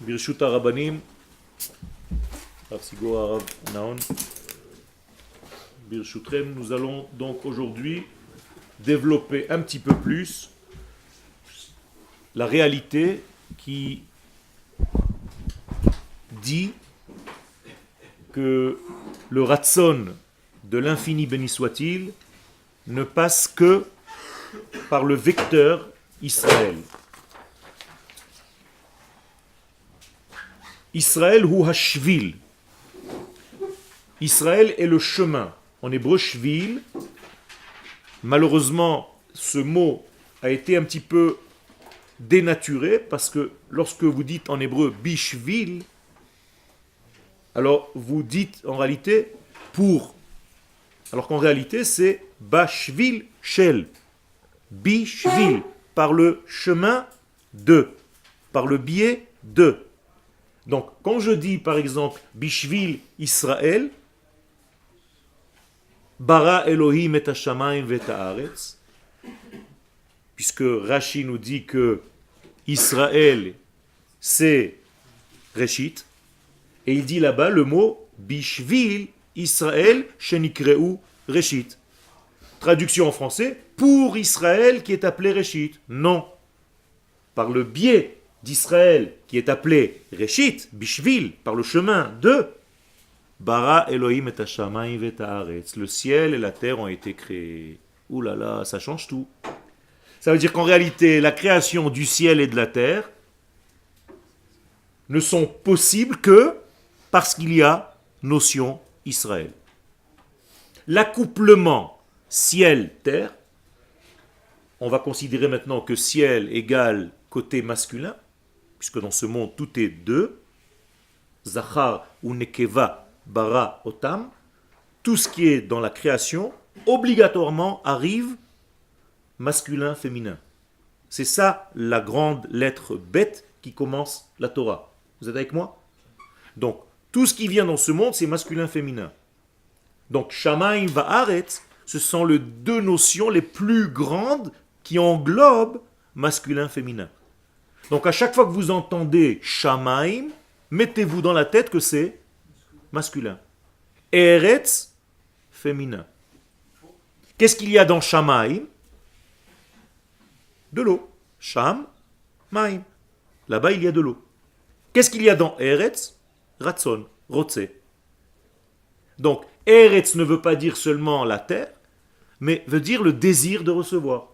Birshut Arabanim, Rav Sigo Arav Naon, Birshutrem, nous allons donc aujourd'hui développer un petit peu plus la réalité qui dit que le Ratson de l'infini béni soit-il ne passe que par le vecteur Israël. Israël hu hashvil. Israël est le chemin. En hébreu, shvil. Malheureusement, ce mot a été un petit peu dénaturé parce que lorsque vous dites en hébreu bishvil, alors vous dites en réalité pour. Alors qu'en réalité, c'est bashvil shel. Bishvil, par le chemin de, par le biais de. Donc, quand je dis par exemple Bishvil Israël, Bara Elohim et Hashamayim vet haaretz, puisque Rashi nous dit que Israël c'est Réchit, et il dit là-bas le mot Bishvil Israël shenikreu Réchit. Traduction en français, pour Israël qui est appelé Réchit. Non. Par le biais d'Israël qui est appelé Réchit, Bishvil, par le chemin de Bara Elohim et Hashamayim vet haaretz. Le ciel et la terre ont été créés. Ouh là là, ça change tout. Ça veut dire qu'en réalité, la création du ciel et de la terre ne sont possibles que parce qu'il y a notion Israël. L'accouplement ciel-terre, on va considérer maintenant que ciel égale côté masculin, puisque dans ce monde tout est deux, Zachar ou Nekeva bara otam, tout ce qui est dans la création, obligatoirement arrive masculin, féminin. C'est ça la grande lettre bête qui commence la Torah. Vous êtes avec moi? Donc, tout ce qui vient dans ce monde, c'est masculin, féminin. Donc, Shamayim va'aretz, ce sont les deux notions les plus grandes qui englobent masculin, féminin. Donc à chaque fois que vous entendez Shamaim, mettez-vous dans la tête que c'est masculin. Eretz, féminin. Qu'est-ce qu'il y a dans Shamaim? De l'eau. Sham, maim. Là-bas, il y a de l'eau. Qu'est-ce qu'il y a dans Eretz? Ratson, rotse. Donc, Eretz ne veut pas dire seulement la terre, mais veut dire le désir de recevoir.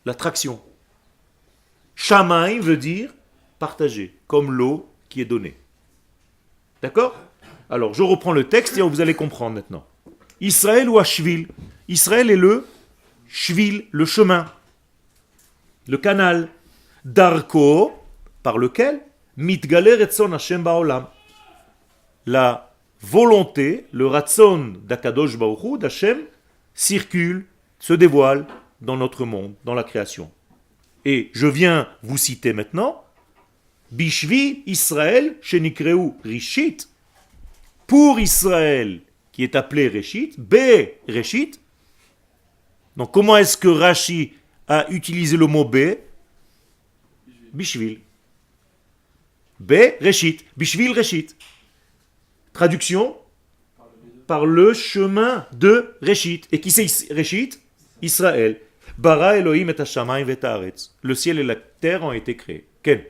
L'attraction. Shamaim veut dire partager, comme l'eau qui est donnée. D'accord? Alors, je reprends le texte et vous allez comprendre maintenant. Israël ou Ashvil? Israël est le Shvil, le chemin, le canal. Darko, par lequel Mitgaler Retson Hashem Baolam. La volonté, le Ratson d'Akadosh Baruch Hu, d'Hashem, circule, se dévoile dans notre monde, dans la création. Et je viens vous citer maintenant, Bishvi Israël shenikreu Rishit, pour Israël qui est appelé Rishit, B Rishit. Donc comment est-ce que Rashi a utilisé le mot B? Bishvil. B Rishit, Bishvil Rishit. Traduction, par le chemin de Rishit. Et qui c'est Rishit? Israël. Bara Elohim et Hashamayim vet haaretz. Le ciel et la terre ont été créés. Ken?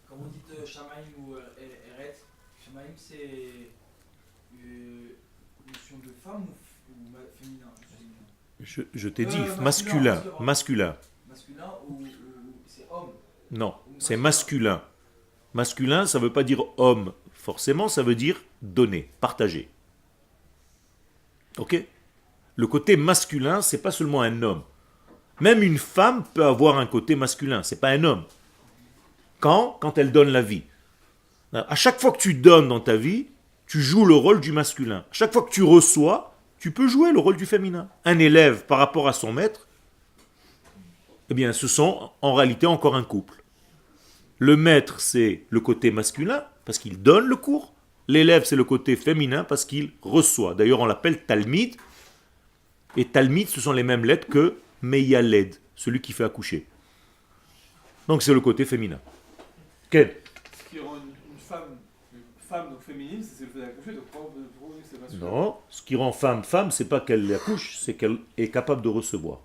Quand vous dites Shamaim ou Eretz, Shamaim c'est une notion de femme ou féminin? Je t'ai dit masculin. Masculin. Masculin ou c'est homme? Non, c'est masculin. Masculin, ça ne veut pas dire homme. Forcément, ça veut dire donner, partager. Ok? Le côté masculin, c'est pas seulement un homme. Même une femme peut avoir un côté masculin, c'est pas un homme. Quand elle donne la vie. À chaque fois que tu donnes dans ta vie, tu joues le rôle du masculin. À chaque fois que tu reçois, tu peux jouer le rôle du féminin. Un élève par rapport à son maître, eh bien, ce sont en réalité encore un couple. Le maître, c'est le côté masculin, parce qu'il donne le cours. L'élève, c'est le côté féminin, parce qu'il reçoit. D'ailleurs, on l'appelle Talmid. Et Talmid, ce sont les mêmes lettres que Meyaled, celui qui fait accoucher. Donc c'est le côté féminin. Quel? qui rend une femme donc féminine, c'est le fait d'accoucher, donc pourquoi c'est pas suffisant? Non, ce qui rend femme femme, c'est pas qu'elle accouche, c'est qu'elle est capable de recevoir.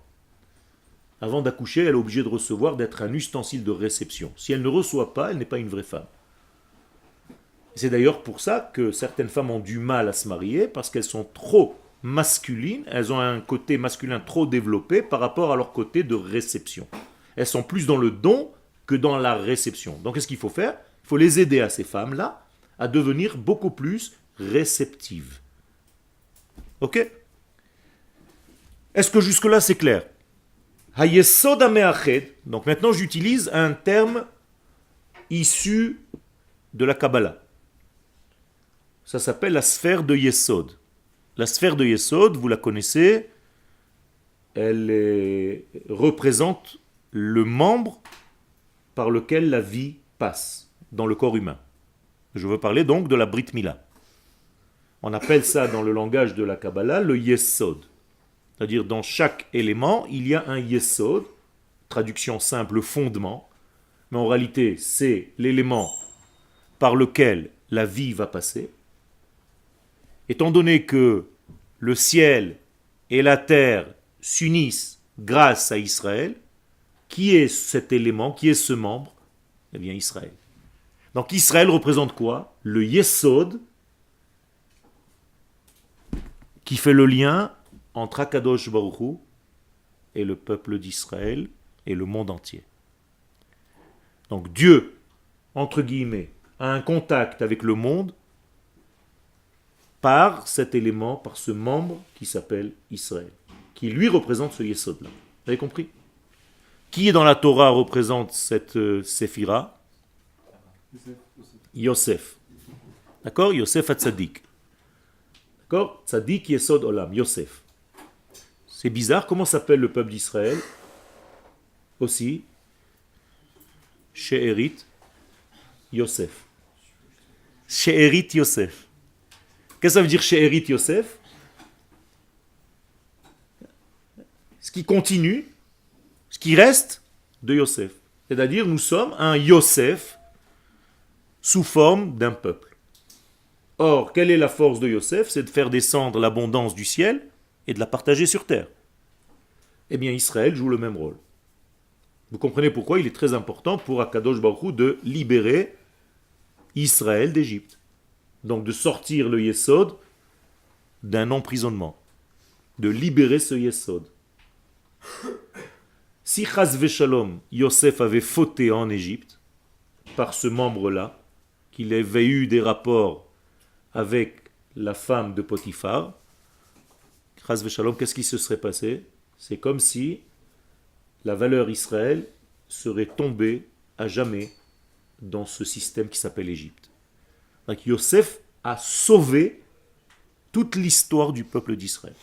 Avant d'accoucher, elle est obligée de recevoir, d'être un ustensile de réception. Si elle ne reçoit pas, elle n'est pas une vraie femme. C'est d'ailleurs pour ça que certaines femmes ont du mal à se marier, parce qu'elles sont trop masculines, elles ont un côté masculin trop développé par rapport à leur côté de réception. Elles sont plus dans le don que dans la réception. Donc qu'est-ce qu'il faut faire? Il faut les aider à ces femmes-là à devenir beaucoup plus réceptives. Ok? Est-ce que jusque-là c'est clair? Hayesod hameached. Donc maintenant j'utilise un terme issu de la Kabbalah. Ça s'appelle la sphère de Yesod. La sphère de Yesod, vous la connaissez, représente le membre par lequel la vie passe dans le corps humain. Je veux parler donc de la Brit Mila. On appelle ça dans le langage de la Kabbalah le Yesod. C'est-à-dire dans chaque élément, il y a un Yesod, traduction simple, fondement, mais en réalité c'est l'élément par lequel la vie va passer. Étant donné que le ciel et la terre s'unissent grâce à Israël, qui est cet élément, qui est ce membre? Eh bien Israël. Donc Israël représente quoi? Le Yesod qui fait le lien entre Akadosh Baruch Hu et le peuple d'Israël et le monde entier. Donc Dieu, entre guillemets, a un contact avec le monde par cet élément, par ce membre qui s'appelle Israël, qui lui représente ce Yesod-là. Vous avez compris? Qui dans la Torah représente cette séphira? Yosef. D'accord? Yosef Hatzadik. D'accord? Tzadik Yesod Olam, Yosef. C'est bizarre, comment s'appelle le peuple d'Israël? Aussi, She'erit Yosef. She'erit Yosef. Qu'est-ce que ça veut dire She'erit Yosef? Ce qui continue, ce qui reste de Yosef. C'est-à-dire, nous sommes un Yosef sous forme d'un peuple. Or, quelle est la force de Yosef? C'est de faire descendre l'abondance du ciel et de la partager sur terre. Eh bien, Israël joue le même rôle. Vous comprenez pourquoi il est très important pour Akadosh Baruch Hu de libérer Israël d'Égypte. Donc de sortir le Yesod d'un emprisonnement. De libérer ce Yesod. Si Chas Veshalom, Yosef avait fauté en Égypte, par ce membre-là, qu'il avait eu des rapports avec la femme de Potiphar, Chas Veshalom, qu'est-ce qui se serait passé? C'est comme si la valeur Israël serait tombée à jamais dans ce système qui s'appelle Égypte. Donc Yosef a sauvé toute l'histoire du peuple d'Israël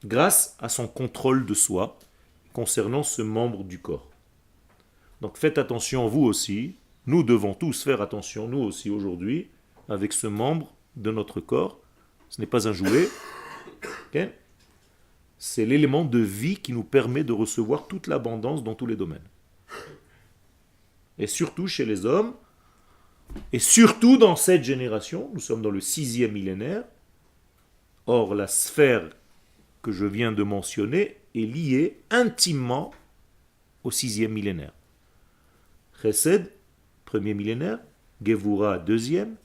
grâce à son contrôle de soi concernant ce membre du corps. Donc faites attention, vous aussi, nous devons tous faire attention, nous aussi aujourd'hui, avec ce membre de notre corps. Ce n'est pas un jouet, okay? C'est l'élément de vie qui nous permet de recevoir toute l'abondance dans tous les domaines. Et surtout chez les hommes, et surtout dans cette génération, nous sommes dans le 6e millénaire. Or, la sphère que je viens de mentionner est liée intimement au 6e millénaire. Chesed, premier millénaire, Gevura, deuxième,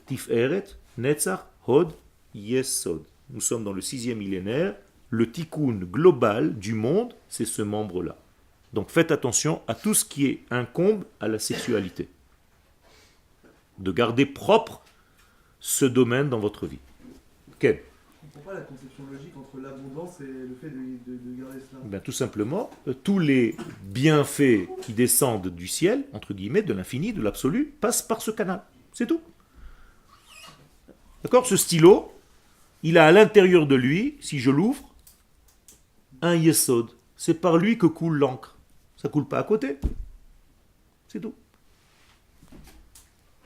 Tiferet, Netzach, Hod, Yesod. Nous sommes dans le 6e millénaire. Le tikkun global du monde, c'est ce membre-là. Donc faites attention à tout ce qui incombe à la sexualité. De garder propre ce domaine dans votre vie. Quel? Je ne comprends pas la conception logique entre l'abondance et le fait de garder cela. Ben, tout simplement, tous les bienfaits qui descendent du ciel, entre guillemets, de l'infini, de l'absolu, passent par ce canal. C'est tout. D'accord? Ce stylo, il a à l'intérieur de lui, si je l'ouvre, un yesod. C'est par lui que coule l'encre. Ça ne coule pas à côté. C'est tout.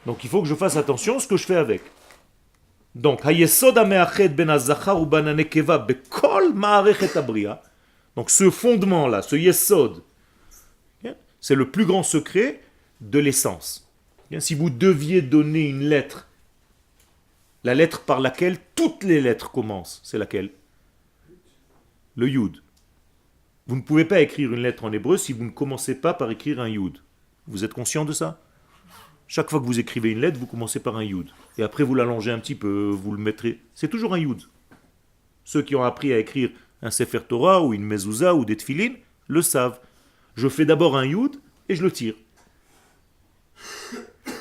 Donc il faut que je fasse attention à ce que je fais avec. Donc, donc ce fondement-là, ce yesod, c'est le plus grand secret de l'essence. Bien, si vous deviez donner une lettre, la lettre par laquelle toutes les lettres commencent, c'est laquelle? Le Yud. Vous ne pouvez pas écrire une lettre en hébreu si vous ne commencez pas par écrire un Yud. Vous êtes conscient de ça? Chaque fois que vous écrivez une lettre, vous commencez par un Yud. Et après, vous l'allongez un petit peu, vous le mettrez. C'est toujours un Yud. Ceux qui ont appris à écrire un Sefer Torah ou une Mezouza ou des Tfilin le savent. Je fais d'abord un Yud et je le tire.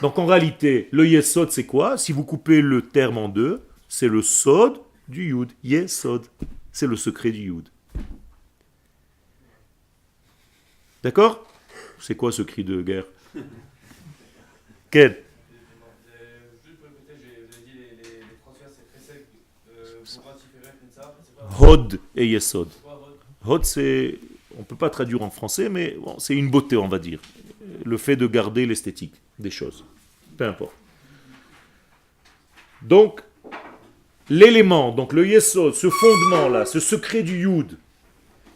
Donc en réalité, le Yesod c'est quoi? Si vous coupez le terme en deux, c'est le Sod du Yud. Yesod. C'est le secret du Yud. D'accord? C'est quoi ce cri de guerre? Quel? Juste pour répéter, vous avez dit les transferts c'est très sec. Pourquoi tu fais ça? C'est pas Hod et Yesod. quoi votre. Hod, c'est, on ne peut pas traduire en français, mais bon, c'est une beauté, on va dire. Le fait de garder l'esthétique des choses. Peu importe. Donc, l'élément, donc le Yesod, ce fondement-là, ce secret du Yud,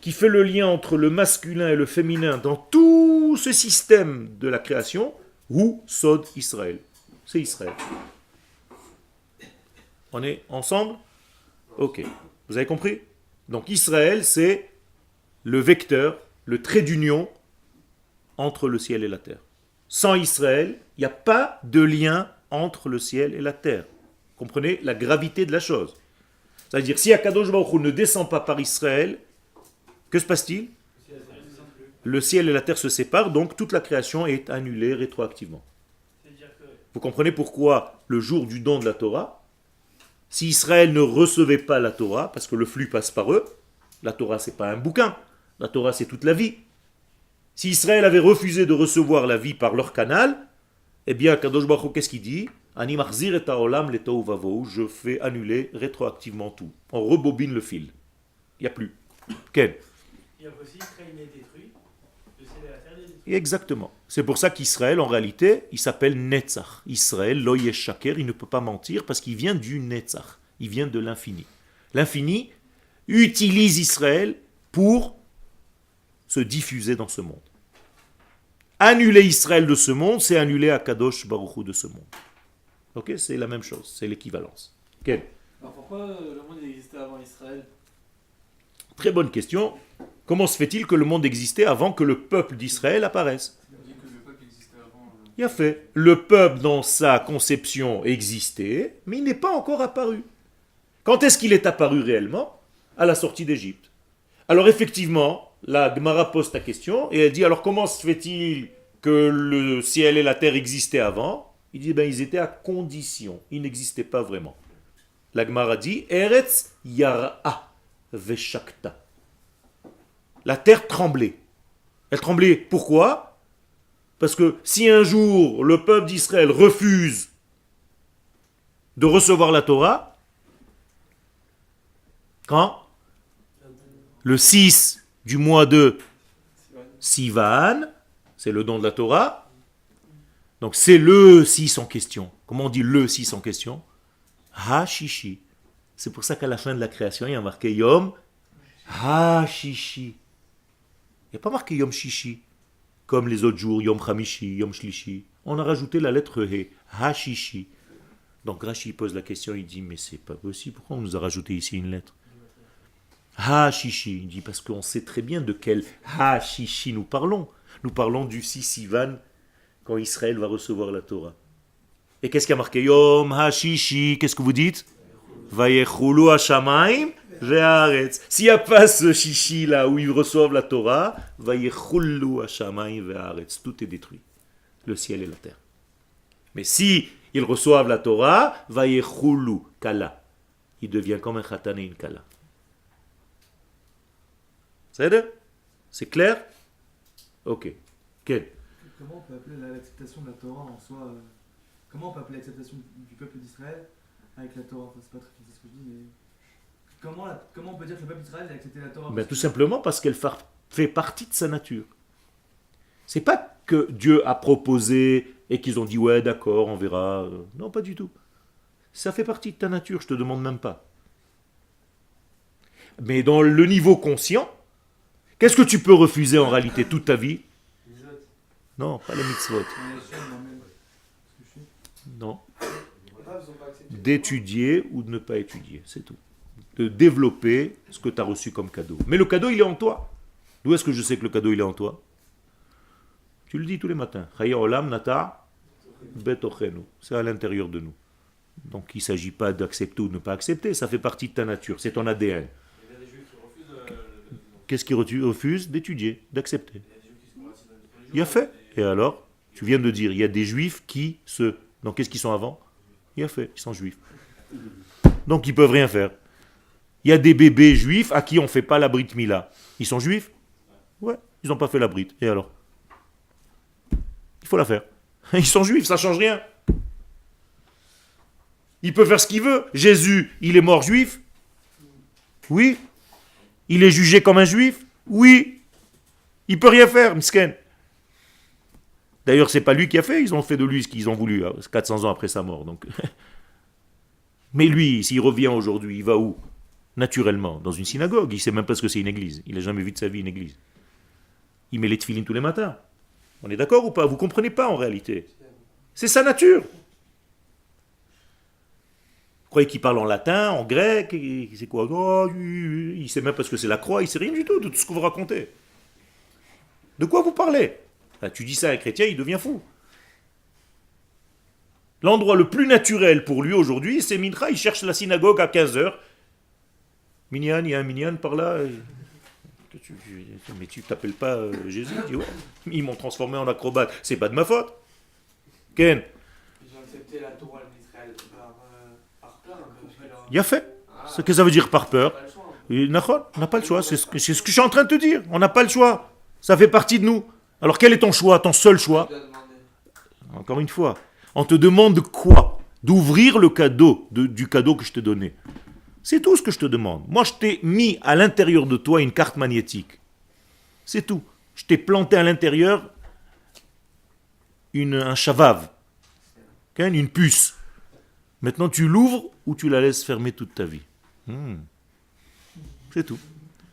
qui fait le lien entre le masculin et le féminin dans tout ce système de la création, ou Sod Israël. C'est Israël. On est ensemble? Ok. Vous avez compris? Donc Israël, c'est le vecteur, le trait d'union entre le ciel et la terre. Sans Israël, il n'y a pas de lien entre le ciel et la terre. Comprenez la gravité de la chose. C'est-à-dire, si Akadosh Baruch Hu ne descend pas par Israël, que se passe-t-il? Le ciel et la terre se séparent, donc toute la création est annulée rétroactivement. Vous comprenez pourquoi le jour du don de la Torah, si Israël ne recevait pas la Torah, parce que le flux passe par eux, la Torah c'est pas un bouquin, la Torah c'est toute la vie. Si Israël avait refusé de recevoir la vie par leur canal, eh bien Kadosh Baruch Hu, qu'est-ce qu'il dit? Ani machzir et haolam le tohu vavohu, je fais annuler rétroactivement tout. On rebobine le fil. Il n'y a plus. Quel? Il y a aussi très détruit. Le ciel et la terre est détruit. Exactement. C'est pour ça qu'Israël, en réalité, il s'appelle Netzach. Israël, lo yeshaker, il ne peut pas mentir parce qu'il vient du Netzach. Il vient de l'infini. L'infini utilise Israël pour se diffuser dans ce monde. Annuler Israël de ce monde, c'est annuler Akadosh Baruch Hu de ce monde. Ok, c'est la même chose, c'est l'équivalence. Quel? Alors pourquoi le monde il existait avant Israël? Très bonne question. Comment se fait-il que le monde existait avant que le peuple d'Israël apparaisse? On dit que le peuple existait avant. Il a fait. Le peuple dans sa conception existait, mais il n'est pas encore apparu. Quand est-ce qu'il est apparu réellement? À la sortie d'Égypte. Alors effectivement, la Gemara pose ta question et elle dit alors comment se fait-il que le ciel et la terre existaient avant? Il dit ils étaient à condition, ils n'existaient pas vraiment. La Gemara dit Eretz yara veshakta. La terre tremblait. Elle tremblait pourquoi? Parce que si un jour le peuple d'Israël refuse de recevoir la Torah, quand? Le 6 du mois de Sivan, c'est le don de la Torah. Donc c'est le 6 en question. Comment on dit le 6 en question? Ha-shishi. C'est pour ça qu'à la fin de la création, il y a marqué Yom Ha-shishi. Il n'y a pas marqué Yom Shishi, comme les autres jours, Yom Chamishi, Yom Shlishi. On a rajouté la lettre He, Ha-shishi. Donc Rashi pose la question, il dit, mais c'est pas possible, pourquoi on nous a rajouté ici une lettre? Ha-shishi, il dit, parce qu'on sait très bien de quel Ha-shishi nous parlons. Nous parlons du 6 Sivan, quand Israël va recevoir la Torah. Et qu'est-ce qui a marqué Yom Ha-shishi, qu'est-ce que vous dites? Vayechulu ha-shamayim ve'aretz. S'il n'y a pas ce shishi là où ils reçoivent la Torah, Vayechulu ha-shamayim ve'aretz. Tout est détruit. Le ciel et la terre. Mais si ils reçoivent la Torah, Vayechulu kala. Il devient comme un khatan et une kala. C'est clair? Ok. Quel? Comment on peut appeler l'acceptation de la Torah en soi comment on peut appeler l'acceptation du peuple d'Israël avec la Torah? Enfin, c'est pas très précis ce que je dis, mais comment on peut dire que le peuple d'Israël a accepté la Torah? Ben, tout simplement parce qu'elle fait partie de sa nature. C'est pas que Dieu a proposé et qu'ils ont dit ouais d'accord on verra. Non, pas du tout. Ça fait partie de ta nature, je te demande même pas. Mais dans le niveau conscient, qu'est-ce que tu peux refuser en réalité toute ta vie? Non, pas les mitzvot. Non. Les Rav, ils ont pas accepté. D'étudier ou de ne pas étudier, c'est tout. De développer ce que tu as reçu comme cadeau. Mais le cadeau, il est en toi. D'où est-ce que je sais que le cadeau, il est en toi? Tu le dis tous les matins. Chaya olam nata betochenu. C'est à l'intérieur de nous. Donc il ne s'agit pas d'accepter ou de ne pas accepter, ça fait partie de ta nature, c'est ton ADN. Il y a des juifs qui refusent Qu'est-ce qui refuse? D'étudier, d'accepter. il y a des juifs qui se convertissent dans les Il a fait. Et alors, tu viens de dire, il y a des juifs qui se... Donc qu'est-ce qu'ils sont avant? Il a fait, ils sont juifs. Donc ils peuvent rien faire. Il y a des bébés juifs à qui on ne fait pas la brit mila. Ils sont juifs? Ouais, ils n'ont pas fait la brit. Et alors? Il faut la faire. Ils sont juifs, ça ne change rien. Il peut faire ce qu'il veut. Jésus, il est mort juif? Oui. Il est jugé comme un juif? Oui. Il peut rien faire, misken. D'ailleurs, c'est pas lui qui a fait, ils ont fait de lui ce qu'ils ont voulu, 400 ans après sa mort. Donc. Mais lui, s'il revient aujourd'hui, il va où? Naturellement, dans une synagogue. Il ne sait même pas ce que c'est une église. Il n'a jamais vu de sa vie une église. Il met les tefilines tous les matins. On est d'accord ou pas? Vous ne comprenez pas en réalité. C'est sa nature. Vous croyez qu'il parle en latin, en grec? C'est quoi? Oh, il ne sait même pas ce que c'est la croix, il ne sait rien du tout de tout ce que vous racontez. De quoi vous parlez? Là, tu dis ça à un chrétien, il devient fou. L'endroit le plus naturel pour lui aujourd'hui, c'est Mincha, il cherche la synagogue à 15h. Minyan, il y a un Minyan par là. Mais tu t'appelles pas Jésus? Il dit ouais. Ils m'ont transformé en acrobate. C'est pas de ma faute. Ken? Ils ont accepté la Torah d'Israël par peur. Il a fait. Ce que ça veut dire par peur. Pas le choix. On n'a pas le choix. C'est ce que je suis en train de te dire. On n'a pas le choix. Ça fait partie de nous. Alors quel est ton choix? Ton seul choix? Encore une fois. On te demande quoi? D'ouvrir le cadeau, du cadeau que je t'ai donné. C'est tout ce que je te demande. Moi, je t'ai mis à l'intérieur de toi une carte magnétique. C'est tout. Je t'ai planté à l'intérieur un chavav, une puce. Maintenant, tu l'ouvres ou tu la laisses fermer toute ta vie. C'est tout.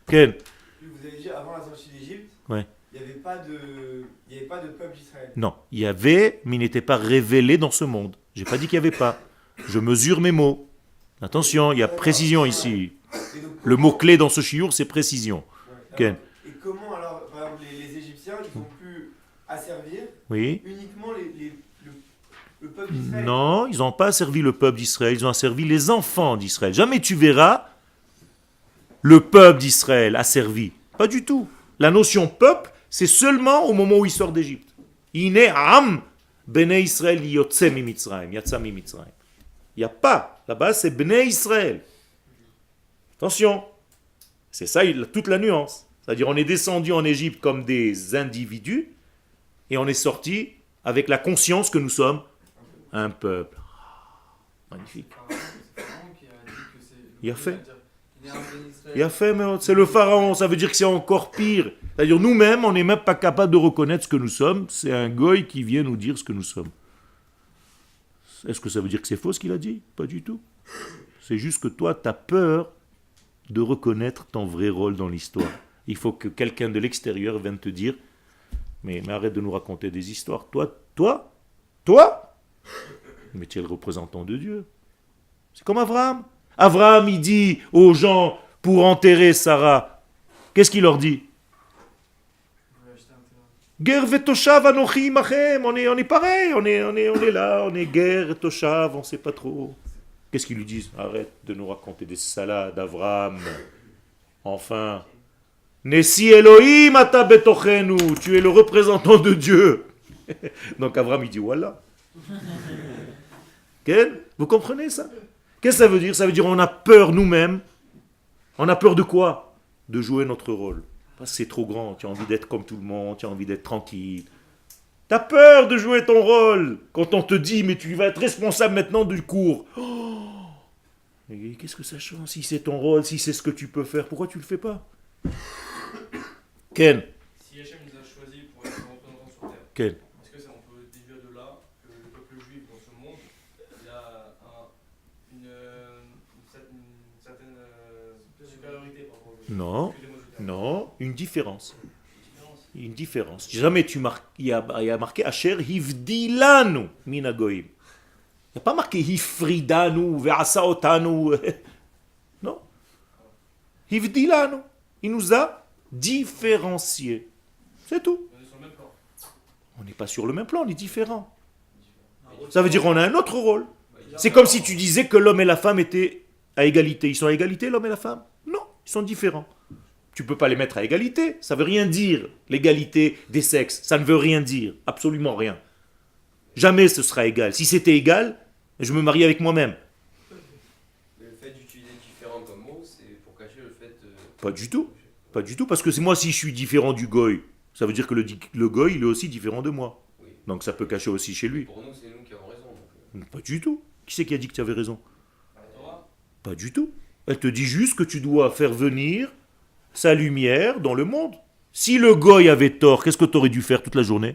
Ken? Vous avez dit avant la sortie d'Égypte, Ouais. il n'y avait pas de peuple d'Israël. Non, il y avait, mais il n'était pas révélé dans ce monde. J'ai pas dit qu'il n'y avait pas. Je mesure mes mots. Attention, il y a précision ici. Et donc, Le mot-clé dans ce chiour, c'est précision. ouais, Ken? et comment alors, par exemple, les Égyptiens, ils ont pu asservir Oui. uniquement le peuple d'Israël? Non, ils n'ont pas asservi le peuple d'Israël, ils ont asservi les enfants d'Israël. Jamais tu verras le peuple d'Israël asservi. Pas du tout. La notion peuple, c'est seulement au moment où il sort d'Égypte. Ine am bene Israël yotse mi Mitzrayim, yatsa mi Mitzrayim. Il n'y a pas. Là-bas, c'est bene Israël. Attention. C'est ça toute la nuance. C'est-à-dire, on est descendu en Égypte comme des individus et on est sorti avec la conscience que nous sommes un peuple. Magnifique. Il a fait. Il a fait, mais c'est le pharaon, ça veut dire que c'est encore pire. C'est-à-dire nous-mêmes, on n'est même pas capable de reconnaître ce que nous sommes. C'est un goy qui vient nous dire ce que nous sommes. Est-ce que ça veut dire que c'est faux ce qu'il a dit? Pas du tout. C'est juste que toi, tu as peur de reconnaître ton vrai rôle dans l'histoire. Il faut que quelqu'un de l'extérieur vienne te dire mais arrête de nous raconter des histoires. Toi, mais tu es le représentant de Dieu. C'est comme Abraham. Abraham, il dit aux gens pour enterrer Sarah, qu'est-ce qu'il leur dit? Ger vetoshav anochi imachem. On est pareil, on est là, on est ger toshav, on ne sait pas trop. Qu'est-ce qu'ils lui disent? Arrête de nous raconter des salades, Abraham. Enfin. Nesi Elohim ata betochenu. Tu es le représentant de Dieu. Donc Abraham, il dit voilà. Vous comprenez ça? Qu'est-ce que ça veut dire? Ça veut dire on a peur nous-mêmes. On a peur de quoi? De jouer notre rôle. Parce que c'est trop grand, tu as envie d'être comme tout le monde, tu as envie d'être tranquille. Tu as peur de jouer ton rôle. Quand on te dit, mais tu vas être responsable maintenant du cours. Oh, mais qu'est-ce que ça change? Si c'est ton rôle, si c'est ce que tu peux faire, pourquoi tu ne le fais pas? Ken? Si Hachem nous a choisis pour être représentants sur terre, Ken? est-ce que on peut déduire de là que le peuple juif dans ce monde, il a une certaine supériorité par rapport aux Non, autres? non, une différence. Une différence. Jamais il y a marqué Asher hivdilanu minagoim. Il n'y a pas marqué Hifridanu, Ve'asa otanu. Non. Hivdilanu. Il nous a différenciés. C'est tout. On est sur le même plan. On n'est pas sur le même plan, on est différents. Ça veut dire qu'on a un autre rôle. C'est comme si tu disais que l'homme et la femme étaient à égalité. Ils sont à égalité, l'homme et la femme? Non, ils sont différents. Tu ne peux pas les mettre à égalité. Ça ne veut rien dire, l'égalité des sexes. Ça ne veut rien dire, absolument rien. Jamais ce sera égal. Si c'était égal, je me marie avec moi-même. Mais le fait d'utiliser différent comme mot, c'est pour cacher le fait. Pas du tout. Pas du tout, parce que c'est moi, si je suis différent du goy, ça veut dire que le goy, il est aussi différent de moi. Oui. Donc ça peut cacher aussi chez lui. Pour nous, c'est nous qui avons raison. Donc, Pas du tout. Qui c'est qui a dit que tu avais raison? La Torah, Pas du tout. Elle te dit juste que tu dois faire venir sa lumière dans le monde. Si le goy avait tort, qu'est-ce que tu aurais dû faire toute la journée?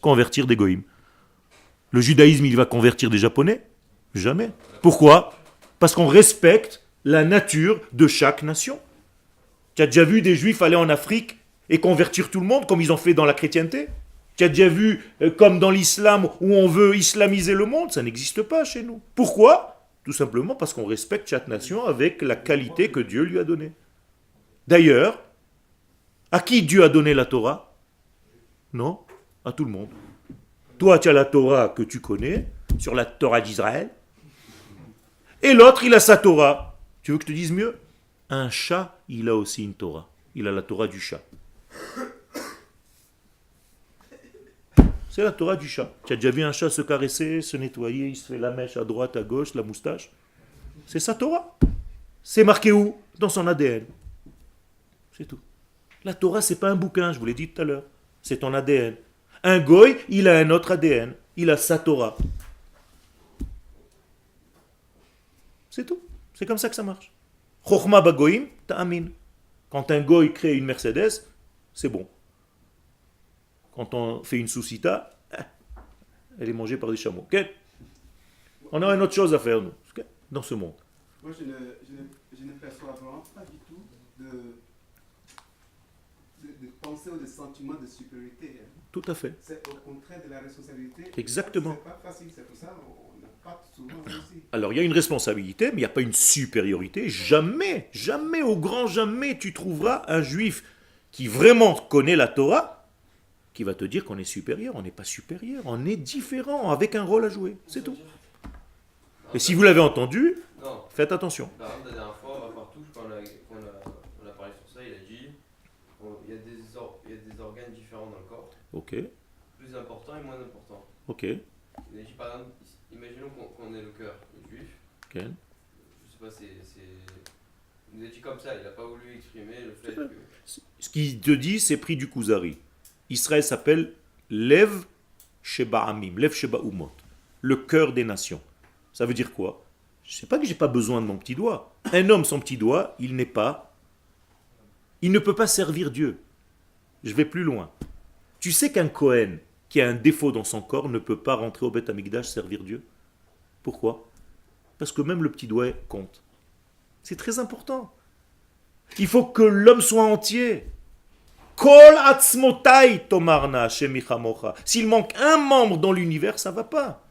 Convertir des goïms. Le judaïsme, il va convertir des japonais? Jamais. Pourquoi? Parce qu'on respecte la nature de chaque nation. Tu as déjà vu des juifs aller en Afrique et convertir tout le monde comme ils ont fait dans la chrétienté? Tu as déjà vu, comme dans l'islam, où on veut islamiser le monde? Ça n'existe pas chez nous. Pourquoi? Tout simplement parce qu'on respecte chaque nation avec la qualité que Dieu lui a donnée. D'ailleurs, à qui Dieu a donné la Torah? Non, à tout le monde. Toi, tu as la Torah que tu connais, sur la Torah d'Israël, et l'autre, il a sa Torah. Tu veux que je te dise mieux? Un chat, il a aussi une Torah. Il a la Torah du chat. C'est la Torah du chat. Tu as déjà vu un chat se caresser, se nettoyer, il se fait la mèche à droite, à gauche, la moustache? C'est sa Torah. C'est marqué où? Dans son ADN. C'est tout. La Torah, c'est pas un bouquin, je vous l'ai dit tout à l'heure. C'est ton ADN. Un goy, il a un autre ADN. Il a sa Torah. C'est tout. C'est comme ça que ça marche. Chochma bagoim, ta'amin. Quand un goy crée une Mercedes, c'est bon. Quand on fait une soucita, elle est mangée par des chameaux. Okay? On a une autre chose à faire, nous, okay? Dans ce monde. Moi, je ne perçois vraiment pas du tout de pensée ou de sentiment de supériorité. Hein. Tout à fait. C'est au contraire de la responsabilité. Exactement. C'est pas facile, c'est pour ça on n'a pas souvent réussi. Alors, il y a une responsabilité, mais il n'y a pas une supériorité. Jamais, jamais, au grand jamais, tu trouveras un juif qui vraiment connaît la Torah, qui va te dire qu'on est supérieur. On n'est pas supérieur, on est différent, avec un rôle à jouer. C'est tout. Et si vous l'avez entendu, non. faites attention. Par exemple, la dernière fois, on va partout, quand on a parlé sur ça, il a dit il y a des organes différents dans le corps, Ok, plus importants et moins importants. ok, Il a dit par exemple, imaginons qu'on ait le cœur, le juif, ok. je sais pas, il nous a dit comme ça, il n'a pas voulu exprimer le fait que. Ce qu'il te dit, c'est pris du Kuzari. Israël s'appelle Lev Sheba Amim, Lev Sheba Umot, le cœur des nations. Ça veut dire quoi? Je ne sais pas que j'ai pas besoin de mon petit doigt. Un homme sans petit doigt, il ne peut pas servir Dieu. Je vais plus loin. Tu sais qu'un Kohen qui a un défaut dans son corps ne peut pas rentrer au Beth Amikdash servir Dieu. Pourquoi? Parce que même le petit doigt compte. C'est très important. Il faut que l'homme soit entier. Kol atzmotai tomarna Hashem ichamocha. S'il manque un membre dans l'univers, ça va pas.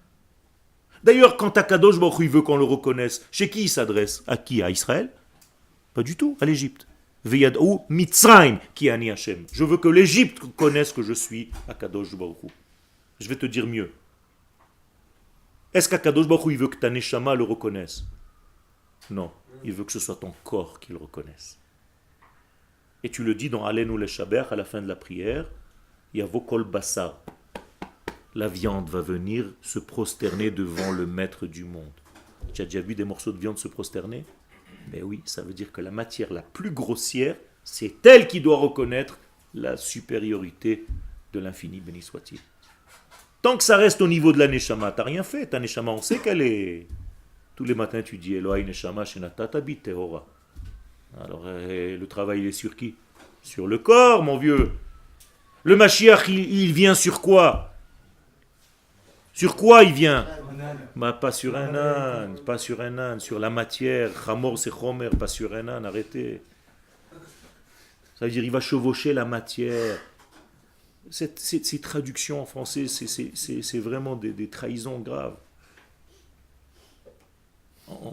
D'ailleurs, quand Akadosh Baruch Hu il veut qu'on le reconnaisse, chez qui il s'adresse? À qui? À Israël? Pas du tout, à l'Égypte. Veyadou Mitzrayim ki ani Hashem. Je veux que l'Égypte connaisse que je suis Akadosh Baruch Hu. Je vais te dire mieux. Est-ce qu'Akadosh Baruch Hu il veut que ta neshama le reconnaisse? Non, il veut que ce soit ton corps qui le reconnaisse. Et tu le dis dans Alenu le Shaber à la fin de la prière, Yavo kol basar. La viande va venir se prosterner devant le maître du monde. Tu as déjà vu des morceaux de viande se prosterner? Ben oui, ça veut dire que la matière la plus grossière, c'est elle qui doit reconnaître la supériorité de l'infini, béni soit-il. Tant que ça reste au niveau de la neshama, tu n'as rien fait. Ta neshama, on sait qu'elle est... Tous les matins, tu dis Elohai neshama shenatata bi tehora. Alors, le travail, il est sur qui? Sur le corps, mon vieux. Le Mashiach, il vient sur quoi? Sur quoi il vient? Bah, pas sur un âne, pas sur un âne, sur la matière. Chamor c'est chomer, pas sur un âne, arrêtez. Ça veut dire il va chevaucher la matière. Ces traductions en français, c'est vraiment des trahisons graves.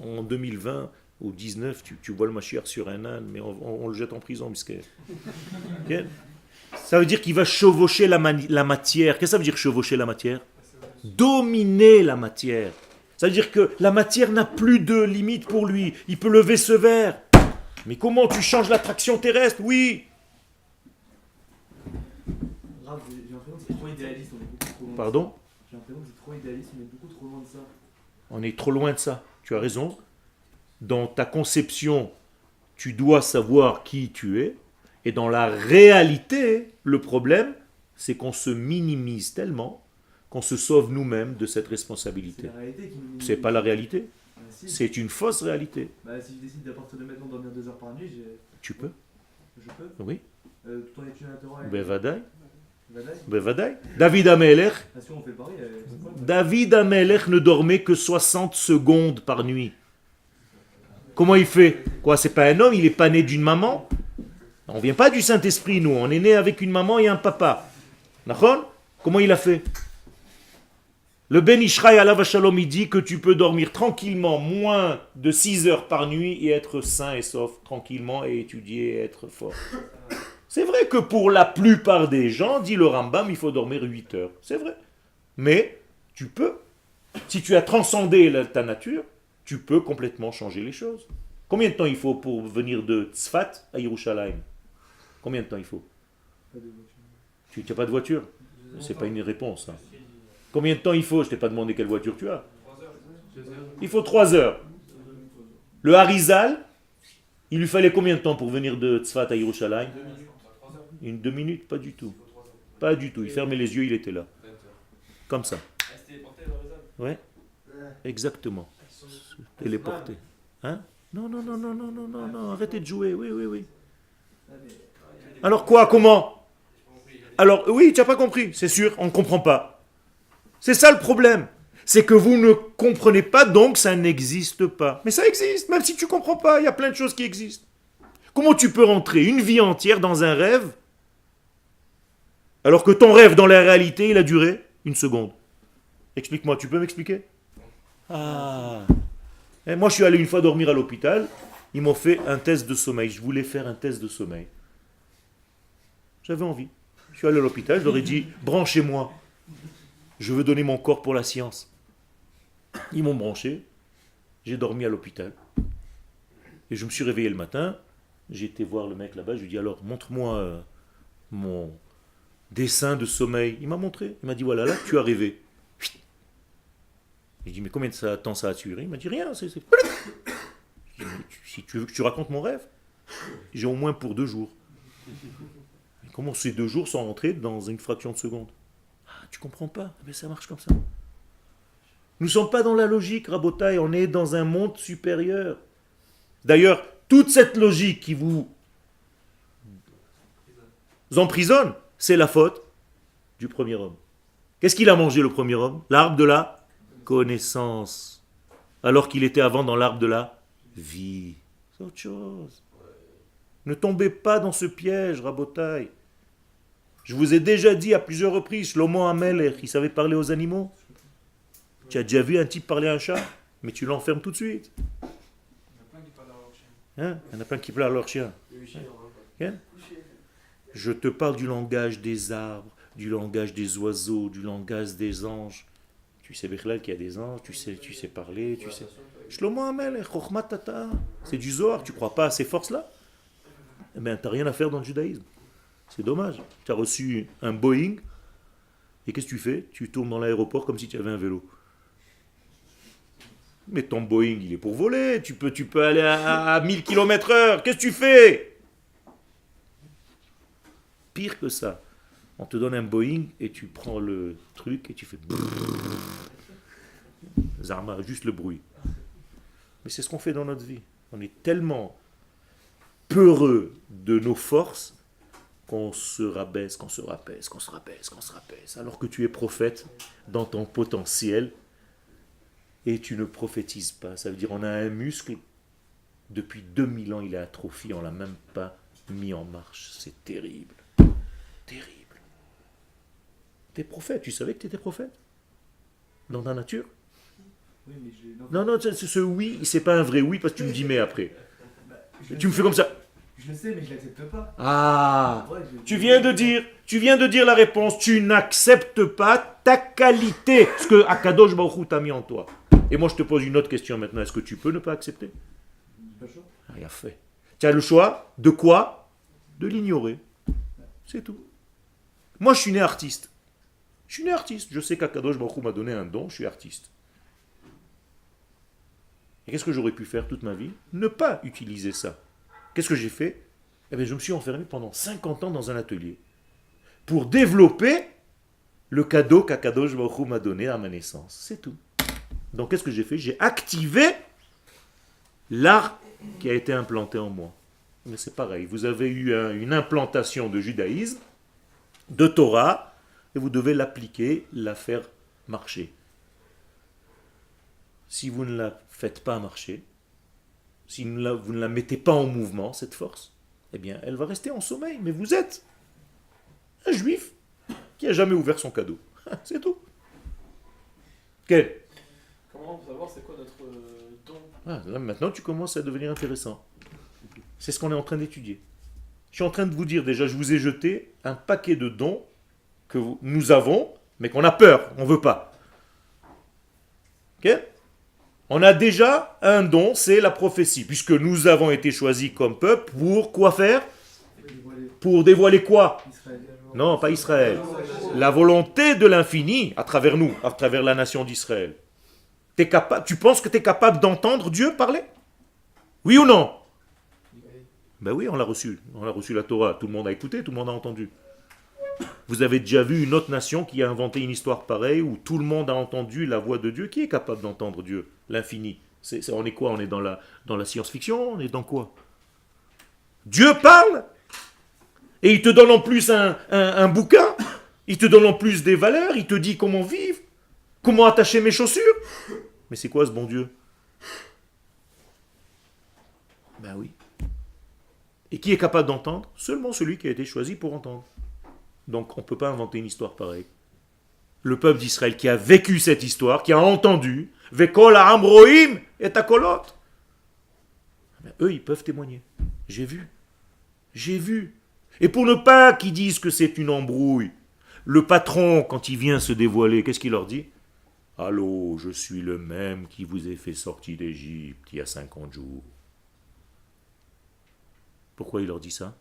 en 2020 ou 19, tu vois le Mashiach sur un âne, mais on le jette en prison, miskin. Ok. Ça veut dire qu'il va chevaucher la matière. Qu'est-ce que ça veut dire chevaucher la matière? Dominer la matière. Ça veut dire que la matière n'a plus de limite pour lui. Il peut lever ce verre. Mais comment tu changes l'attraction terrestre? Oui. Grave, j'ai l'impression que c'est trop idéaliste, on est beaucoup trop loin. Pardon? J'ai l'impression que c'est trop idéaliste, on est beaucoup trop loin de ça. On est trop loin de ça. Tu as raison. Dans ta conception, tu dois savoir qui tu es. Et dans la réalité, le problème, c'est qu'on se minimise tellement qu'on se sauve nous-mêmes de cette C'est responsabilité. la réalité qui nous. C'est pas la réalité. Bah, si. C'est une fausse réalité. Bah, si je décide d'à partir de maintenant dormir 2 heures par nuit, Tu peux? je peux. Oui. Tout en étudiant la Torah. Bevadaï. Vadaï. Bevadaï. David Amelech. Ah, si on fait le pari, c'est quoi? David Amelech ne dormait que 60 secondes par nuit. Comment il fait? Quoi, c'est pas un homme, il n'est pas né d'une maman. On vient pas du Saint-Esprit, nous. On est né avec une maman et un papa. D'accord? Comment il a fait? Le Ben Ishraï alav Shalom, il dit que tu peux dormir tranquillement moins de 6 heures par nuit et être sain et sauf tranquillement et étudier et être fort. C'est vrai que pour la plupart des gens, dit le Rambam, il faut dormir 8 heures. C'est vrai. Mais tu peux. Si tu as transcendé ta nature, tu peux complètement changer les choses. Combien de temps il faut pour venir de Tzfat à Yerushalayim? Combien de temps il faut? Pas de voiture. Tu n'as pas de voiture? C'est pas une réponse. Hein. Combien de temps il faut? Je t'ai pas demandé quelle voiture tu as. 3 heures. Il faut 3 heures. Le Harizal, il lui fallait combien de temps pour venir de Tzfat à Yerushalayim? 2 minutes. 3 heures. Une 2 minutes? Pas du tout. Il faut 3 heures. Pas du tout. Il fermait les yeux, il était là. 20 heures. Comme ça. Ah, c'était porté le réserve. Ouais, exactement. Téléporté. Hein? Non, non, non, non, non, non, non, non. Arrêtez de jouer. Oui, oui, oui. Alors quoi? Comment? Alors, oui, tu n'as pas compris. C'est sûr, on ne comprend pas. C'est ça le problème. C'est que vous ne comprenez pas, donc ça n'existe pas. Mais ça existe, même si tu ne comprends pas. Il y a plein de choses qui existent. Comment tu peux rentrer une vie entière dans un rêve alors que ton rêve dans la réalité, il a duré une seconde? Explique-moi, tu peux m'expliquer? Ah. Et moi, je suis allé une fois dormir à l'hôpital. Ils m'ont fait un test de sommeil. Je voulais faire un test de sommeil. J'avais envie. Je suis allé à l'hôpital, je leur ai dit, branchez-moi. Je veux donner mon corps pour la science. Ils m'ont branché. J'ai dormi à l'hôpital. Et je me suis réveillé le matin. J'ai été voir le mec là-bas. Je lui ai dit, alors, montre-moi mon dessin de sommeil. Il m'a montré. Il m'a dit, voilà, là, tu as rêvé. J'ai dit, mais combien de temps ça a duré? Il m'a dit, rien. J'ai dit, mais si tu veux que tu racontes mon rêve, j'ai au moins pour 2 jours. Et comment ces 2 jours sont rentrés dans une fraction de seconde? Ah, tu comprends pas? Mais ça marche comme ça. Nous ne sommes pas dans la logique, Rabotaï. On est dans un monde supérieur. D'ailleurs, toute cette logique qui vous emprisonne, c'est la faute du premier homme. Qu'est-ce qu'il a mangé, le premier homme? L'arbre de la connaissance, alors qu'il était avant dans l'arbre de la vie. C'est autre chose. Ne tombez pas dans ce piège, Rabotaï. Je vous ai déjà dit à plusieurs reprises, Shlomo Amelech, il savait parler aux animaux. Tu as déjà vu un type parler à un chat? Mais tu l'enfermes tout de suite. Hein? Il y en a plein qui parlent à leur chien. Hein? Je te parle du langage des arbres, du langage des oiseaux, du langage des anges. Tu sais Bechlal qu'il y a des anges, tu sais parler, tu sais. Shlomo Amelech, Chochmat Tata. C'est du Zohar, tu crois pas à ces forces-là? Eh bien, tu n'as rien à faire dans le judaïsme. C'est dommage. Tu as reçu un Boeing, et qu'est-ce que tu fais? Tu tournes dans l'aéroport comme si tu avais un vélo. Mais ton Boeing, il est pour voler. Tu peux aller à 1000 km/h. Qu'est-ce que tu fais? Pire que ça. On te donne un Boeing et tu prends le truc et tu fais... Zarma, juste le bruit. Mais c'est ce qu'on fait dans notre vie. On est tellement peureux de nos forces qu'on se rabaisse, qu'on se rabaisse, qu'on se rabaisse, qu'on se rabaisse. Alors que tu es prophète dans ton potentiel et tu ne prophétises pas. Ça veut dire on a un muscle, depuis 2000 ans il est atrophié, on ne l'a même pas mis en marche. C'est terrible. Terrible. T'es prophète, tu savais que tu étais prophète? Dans ta nature? Oui, mais Non, non, ce oui, c'est pas un vrai oui parce que tu me dis mais après. Bah, Tu me fais comme ça. Je le sais, mais je l'accepte pas. Ah, Ouais, tu viens de dire la réponse. Tu n'acceptes pas ta qualité, ce que Akadosh Baruch Hu t'a mis en toi. Et moi, je te pose une autre question maintenant. Est-ce que tu peux ne pas accepter? Pas chaud. Ah, il a fait. Tu as le choix de quoi? De l'ignorer. C'est tout. Moi, je suis né artiste. Je suis né artiste. Je sais qu'Akadosh Baruch Hu m'a donné un don. Je suis artiste. Et qu'est-ce que j'aurais pu faire toute ma vie? Ne pas utiliser ça. Qu'est-ce que j'ai fait? Eh bien, je me suis enfermé pendant 50 ans dans un atelier pour développer le cadeau qu'Akadosh Baruch Hu m'a donné à ma naissance. C'est tout. Donc, qu'est-ce que j'ai fait? J'ai activé l'art qui a été implanté en moi. Mais c'est pareil. Vous avez eu une implantation de judaïsme, de Torah, et vous devez l'appliquer, la faire marcher. Si vous ne la faites pas marcher, si vous ne la mettez pas en mouvement, cette force, eh bien, elle va rester en sommeil. Mais vous êtes un juif qui n'a jamais ouvert son cadeau. C'est tout. Quel? Comment savoir c'est quoi notre don? Là, maintenant, tu commences à devenir intéressant. C'est ce qu'on est en train d'étudier. Je suis en train de vous dire, déjà, je vous ai jeté un paquet de dons que nous avons, mais qu'on a peur, on ne veut pas. Ok? On a déjà un don, c'est la prophétie, puisque nous avons été choisis comme peuple pour quoi faire? Pour dévoiler quoi? Israël. Non, pas Israël. La volonté de l'infini à travers nous, à travers la nation d'Israël. Tu penses que tu es capable d'entendre Dieu parler? Oui ou non? Ben oui, on l'a reçu. On a reçu la Torah. Tout le monde a écouté, tout le monde a entendu. Vous avez déjà vu une autre nation qui a inventé une histoire pareille où tout le monde a entendu la voix de Dieu? Qui est capable d'entendre Dieu? L'infini. On est quoi? On est dans la science-fiction? On est dans quoi? Dieu parle et il te donne en plus un bouquin. Il te donne en plus des valeurs. Il te dit comment vivre, comment attacher mes chaussures. Mais c'est quoi ce bon Dieu? Ben oui. Et qui est capable d'entendre? Seulement celui qui a été choisi pour entendre. Donc on ne peut pas inventer une histoire pareille. Le peuple d'Israël qui a vécu cette histoire, qui a entendu, Vekol ha'am roim et akolot. Eux, ils peuvent témoigner. J'ai vu. J'ai vu. Et pour ne pas qu'ils disent que c'est une embrouille, le patron, quand il vient se dévoiler, qu'est-ce qu'il leur dit? Allô, je suis le même qui vous ai fait sortir d'Égypte il y a 50 jours. Pourquoi il leur dit ça?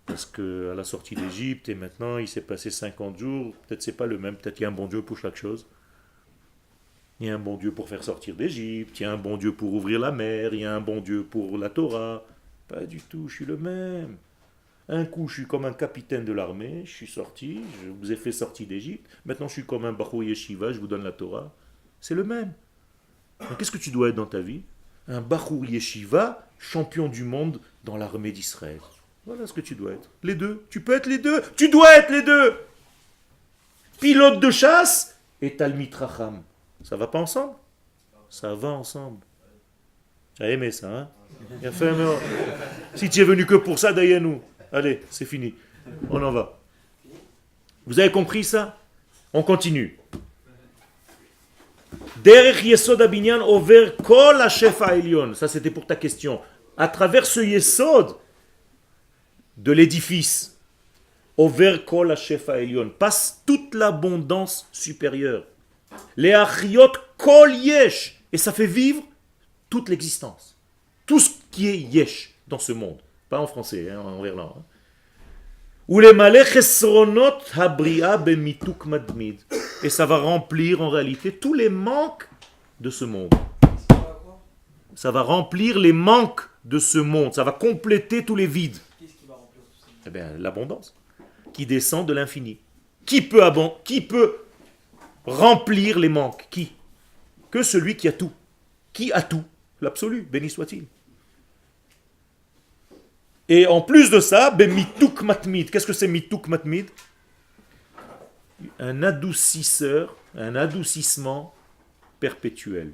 Parce qu'à la sortie d'Égypte, et maintenant, il s'est passé 50 jours, peut-être c'est pas le même, peut-être qu'il y a un bon Dieu pour chaque chose. Il y a un bon Dieu pour faire sortir d'Égypte, il y a un bon Dieu pour ouvrir la mer, il y a un bon Dieu pour la Torah. Pas du tout, je suis le même. Un coup, je suis comme un capitaine de l'armée, je suis sorti, je vous ai fait sortir d'Égypte. Maintenant, je suis comme un Bachou Yeshiva, je vous donne la Torah. C'est le même. Mais qu'est-ce que tu dois être dans ta vie? Un Bachou Yeshiva, champion du monde dans l'armée d'Israël. Voilà ce que tu dois être. Les deux. Tu peux être les deux. Tu dois être les deux. Pilote de chasse et Talmid Racham. Ça va pas ensemble? Ça va ensemble. Tu as aimé ça, hein? Bien fait, mais si tu es venu que pour ça, Dayanou. Allez, c'est fini. On en va. Vous avez compris ça? On continue. Derech Yesod Abinyan over kol ha-shefa elyon. Ça, c'était pour ta question. À travers ce Yesod de l'édifice, over kol ha-shefa elyon, passe toute l'abondance supérieure. Les achiyot kol yesh. Et ça fait vivre toute l'existence. Tout ce qui est yesh dans ce monde. Pas en français, hein, en verlan. Hein. Ou les malais chesronot habria bemituk madmid. Et ça va remplir en réalité tous les manques de ce monde. Ça va remplir les manques de ce monde. Ça va compléter tous les vides. Qu'est-ce qui va remplir tout ça? Eh bien, l'abondance qui descend de l'infini. Qui peut remplir les manques? Qui? Que celui qui a tout. Qui a tout? L'absolu, béni soit-il. Et en plus de ça, ben mituk matmid. Qu'est-ce que c'est mituk matmid? Un adoucisseur, un adoucissement perpétuel.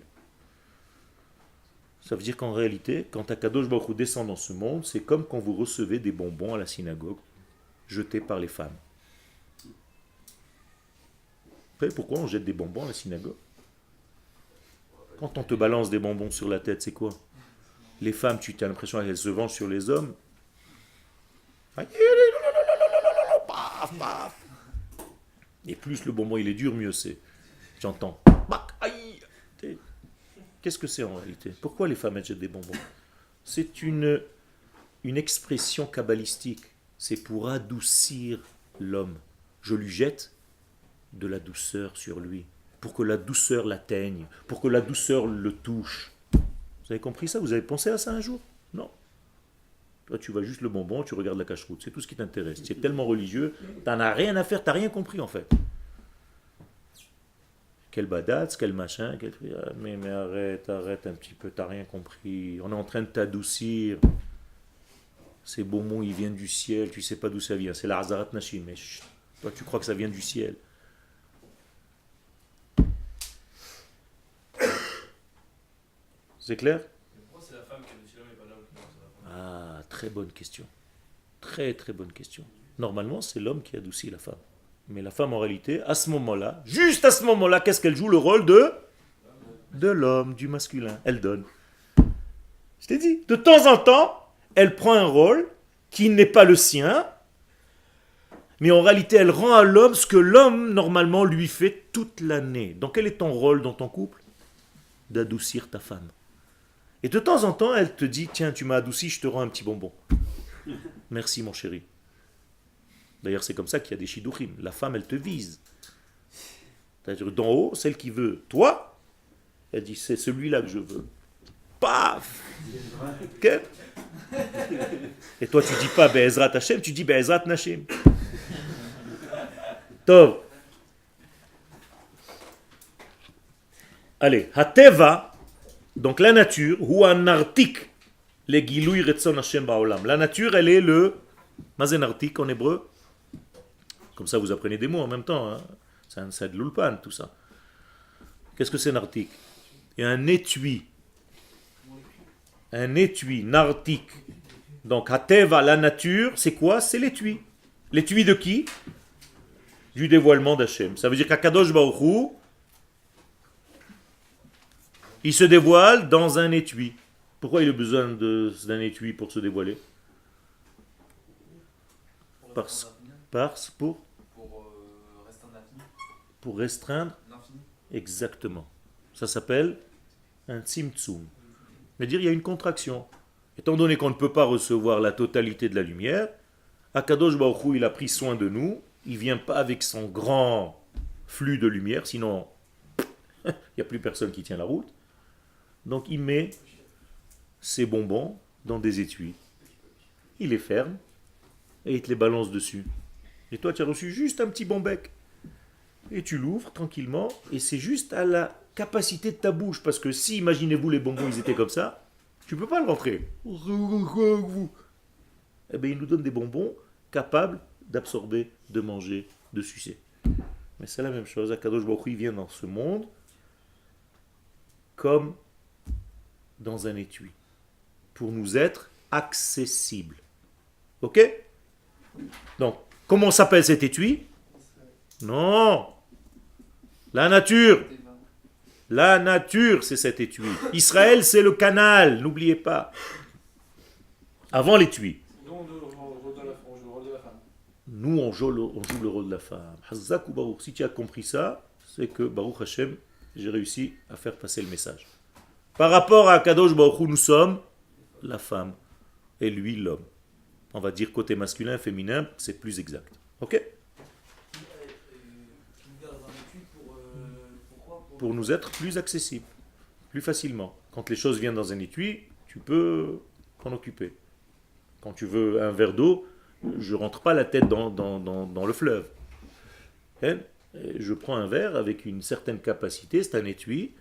Ça veut dire qu'en réalité, quand Akadosh Baruch Hu descend dans ce monde, c'est comme quand vous recevez des bonbons à la synagogue, jetés par les femmes. Vous savez pourquoi on jette des bonbons à la synagogue? Quand on te balance des bonbons sur la tête, c'est quoi? Les femmes, tu as l'impression qu'elles se vengent sur les hommes. Paf, paf. Et plus le bonbon il est dur, mieux c'est. J'entends. Aïe. Qu'est-ce que c'est en réalité? Pourquoi les femmes elles jettent des bonbons? C'est une expression kabbalistique. C'est pour adoucir l'homme. Je lui jette de la douceur sur lui, pour que la douceur l'atteigne, pour que la douceur le touche. Vous avez compris ça? Vous avez pensé à ça un jour? Non. Toi, tu vois juste le bonbon, tu regardes la cache-route, c'est tout ce qui t'intéresse. Tu es tellement religieux, tu n'en as rien à faire, tu n'as rien compris en fait. Quel badatz, quel machin, quel... Ah, mais arrête un petit peu, tu n'as rien compris. On est en train de t'adoucir. Ces bonbons, ils viennent du ciel, tu ne sais pas d'où ça vient. C'est la Hazarat Nashim, mais chut, toi tu crois que ça vient du ciel. C'est clair? Pourquoi c'est la femme qui adoucit l'homme et pas l'homme qui adoucit la femme? Ah, très bonne question. Très très bonne question. Normalement, c'est l'homme qui adoucit la femme. Mais la femme, en réalité, à ce moment-là, juste à ce moment-là, qu'est-ce qu'elle joue? Le rôle de l'homme, du masculin. Elle donne. Je t'ai dit, de temps en temps, elle prend un rôle qui n'est pas le sien, mais en réalité, elle rend à l'homme ce que l'homme, normalement, lui fait toute l'année. Donc, quel est ton rôle dans ton couple? D'adoucir ta femme. Et de temps en temps, elle te dit, tiens, tu m'as adouci, je te rends un petit bonbon. Merci, mon chéri. D'ailleurs, c'est comme ça qu'il y a des shidduchim. La femme, elle te vise. C'est-à-dire, d'en haut, celle qui veut toi, elle dit, c'est celui-là que je veux. Paf! Okay. Et toi, tu dis pas Be'ezrat Hashem, tu dis Be'ezrat Nashim. Tov. Allez, Hateva, donc la nature, ou un artik, les Gilouy Retson Hashem Ba'olam. La nature, elle est le Mazen artik en hébreu. Comme ça, vous apprenez des mots en même temps. Hein. C'est de l'ulpan, tout ça. Qu'est-ce que c'est un artik? Il y a un étui. Un étui, nartik. Donc, Hateva, la nature, c'est quoi? C'est l'étui. L'étui de qui? Du dévoilement d'Hachem. Ça veut dire qu'Akadosh Baruch Hu, il se dévoile dans un étui. Pourquoi il a besoin d'un étui pour se dévoiler? Pour restreindre L'infini. exactement. Ça s'appelle un tzimtzum. C'est-à-dire il y a une contraction. Étant donné qu'on ne peut pas recevoir la totalité de la lumière, Akadosh Baruch Hu, il a pris soin de nous. Il ne vient pas avec son grand flux de lumière, sinon il n'y a plus personne qui tient la route. Donc il met ses bonbons dans des étuis. Il les ferme et il te les balance dessus. Et toi, tu as reçu juste un petit bon bec. Et tu l'ouvres tranquillement et c'est juste à la capacité de ta bouche. Parce que si, imaginez-vous, les bonbons, ils étaient comme ça, tu ne peux pas le rentrer. Eh bien, il nous donne des bonbons capables d'absorber, de manger, de sucer. Mais c'est la même chose. Akadosh Baruch Hu, il vient dans ce monde comme dans un étui, pour nous être accessibles. Ok? Donc, comment s'appelle cet étui? Non! La nature! La nature, c'est cet étui. Israël, c'est le canal, n'oubliez pas. Avant l'étui. Nous, on joue le rôle de la femme. Nous, on joue le rôle de la femme. Hazak ou Baruch. Si tu as compris ça, c'est que Baruch Hashem, j'ai réussi à faire passer le message. Par rapport à Kadosh Baruch Hu, nous sommes la femme et lui l'homme. On va dire côté masculin, féminin, c'est plus exact. Ok? Pour nous être plus accessibles, plus facilement. Quand les choses viennent dans un étui, tu peux t'en occuper. Quand tu veux un verre d'eau, je ne rentre pas la tête dans le fleuve. Et je prends un verre avec une certaine capacité, c'est un étui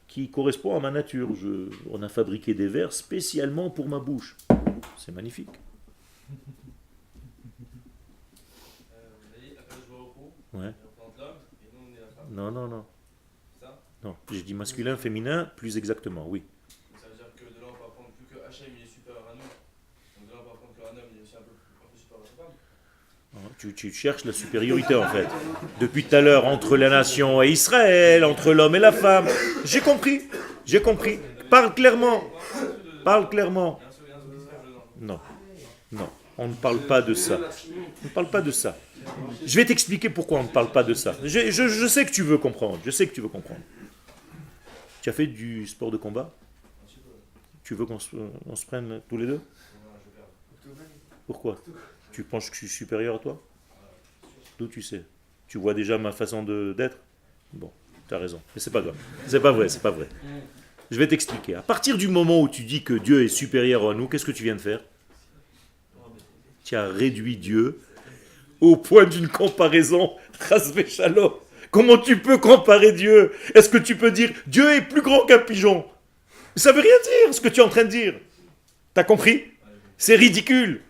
qui correspond à ma nature. On a fabriqué des verres spécialement pour ma bouche. C'est magnifique. Vous avez dit Akadosh Baruch Hu, Ouais. il représente l'homme et nous on est la femme. Non. C'est ça? Non, j'ai dit masculin, féminin, plus exactement, oui. Donc ça veut dire que de là on peut apprendre plus que Hachem il est supérieur à nous. Donc de là on peut apprendre qu'un homme il est aussi un peu supérieur à sa femme. Tu cherches la supériorité en fait. Depuis tout à l'heure, entre la nation et Israël, entre l'homme et la femme. J'ai compris. Parle clairement. Parle clairement. Non. Non. On ne parle pas de ça. On ne parle pas de ça. Je vais t'expliquer pourquoi on ne parle pas de ça. Je sais que tu veux comprendre. Tu as fait du sport de combat? Tu veux qu'on se prenne tous les deux? Pourquoi? Tu penses que je suis supérieur à toi? D'où tu sais? Tu vois déjà ma façon d'être? Bon, tu as raison. Mais c'est pas grave. C'est pas vrai. Je vais t'expliquer. À partir du moment où tu dis que Dieu est supérieur à nous, qu'est-ce que tu viens de faire? Tu as réduit Dieu au point d'une comparaison. Shalom. Comment tu peux comparer Dieu? Est-ce que tu peux dire Dieu est plus grand qu'un pigeon? Ça veut rien dire ce que tu es en train de dire. T'as compris? C'est ridicule.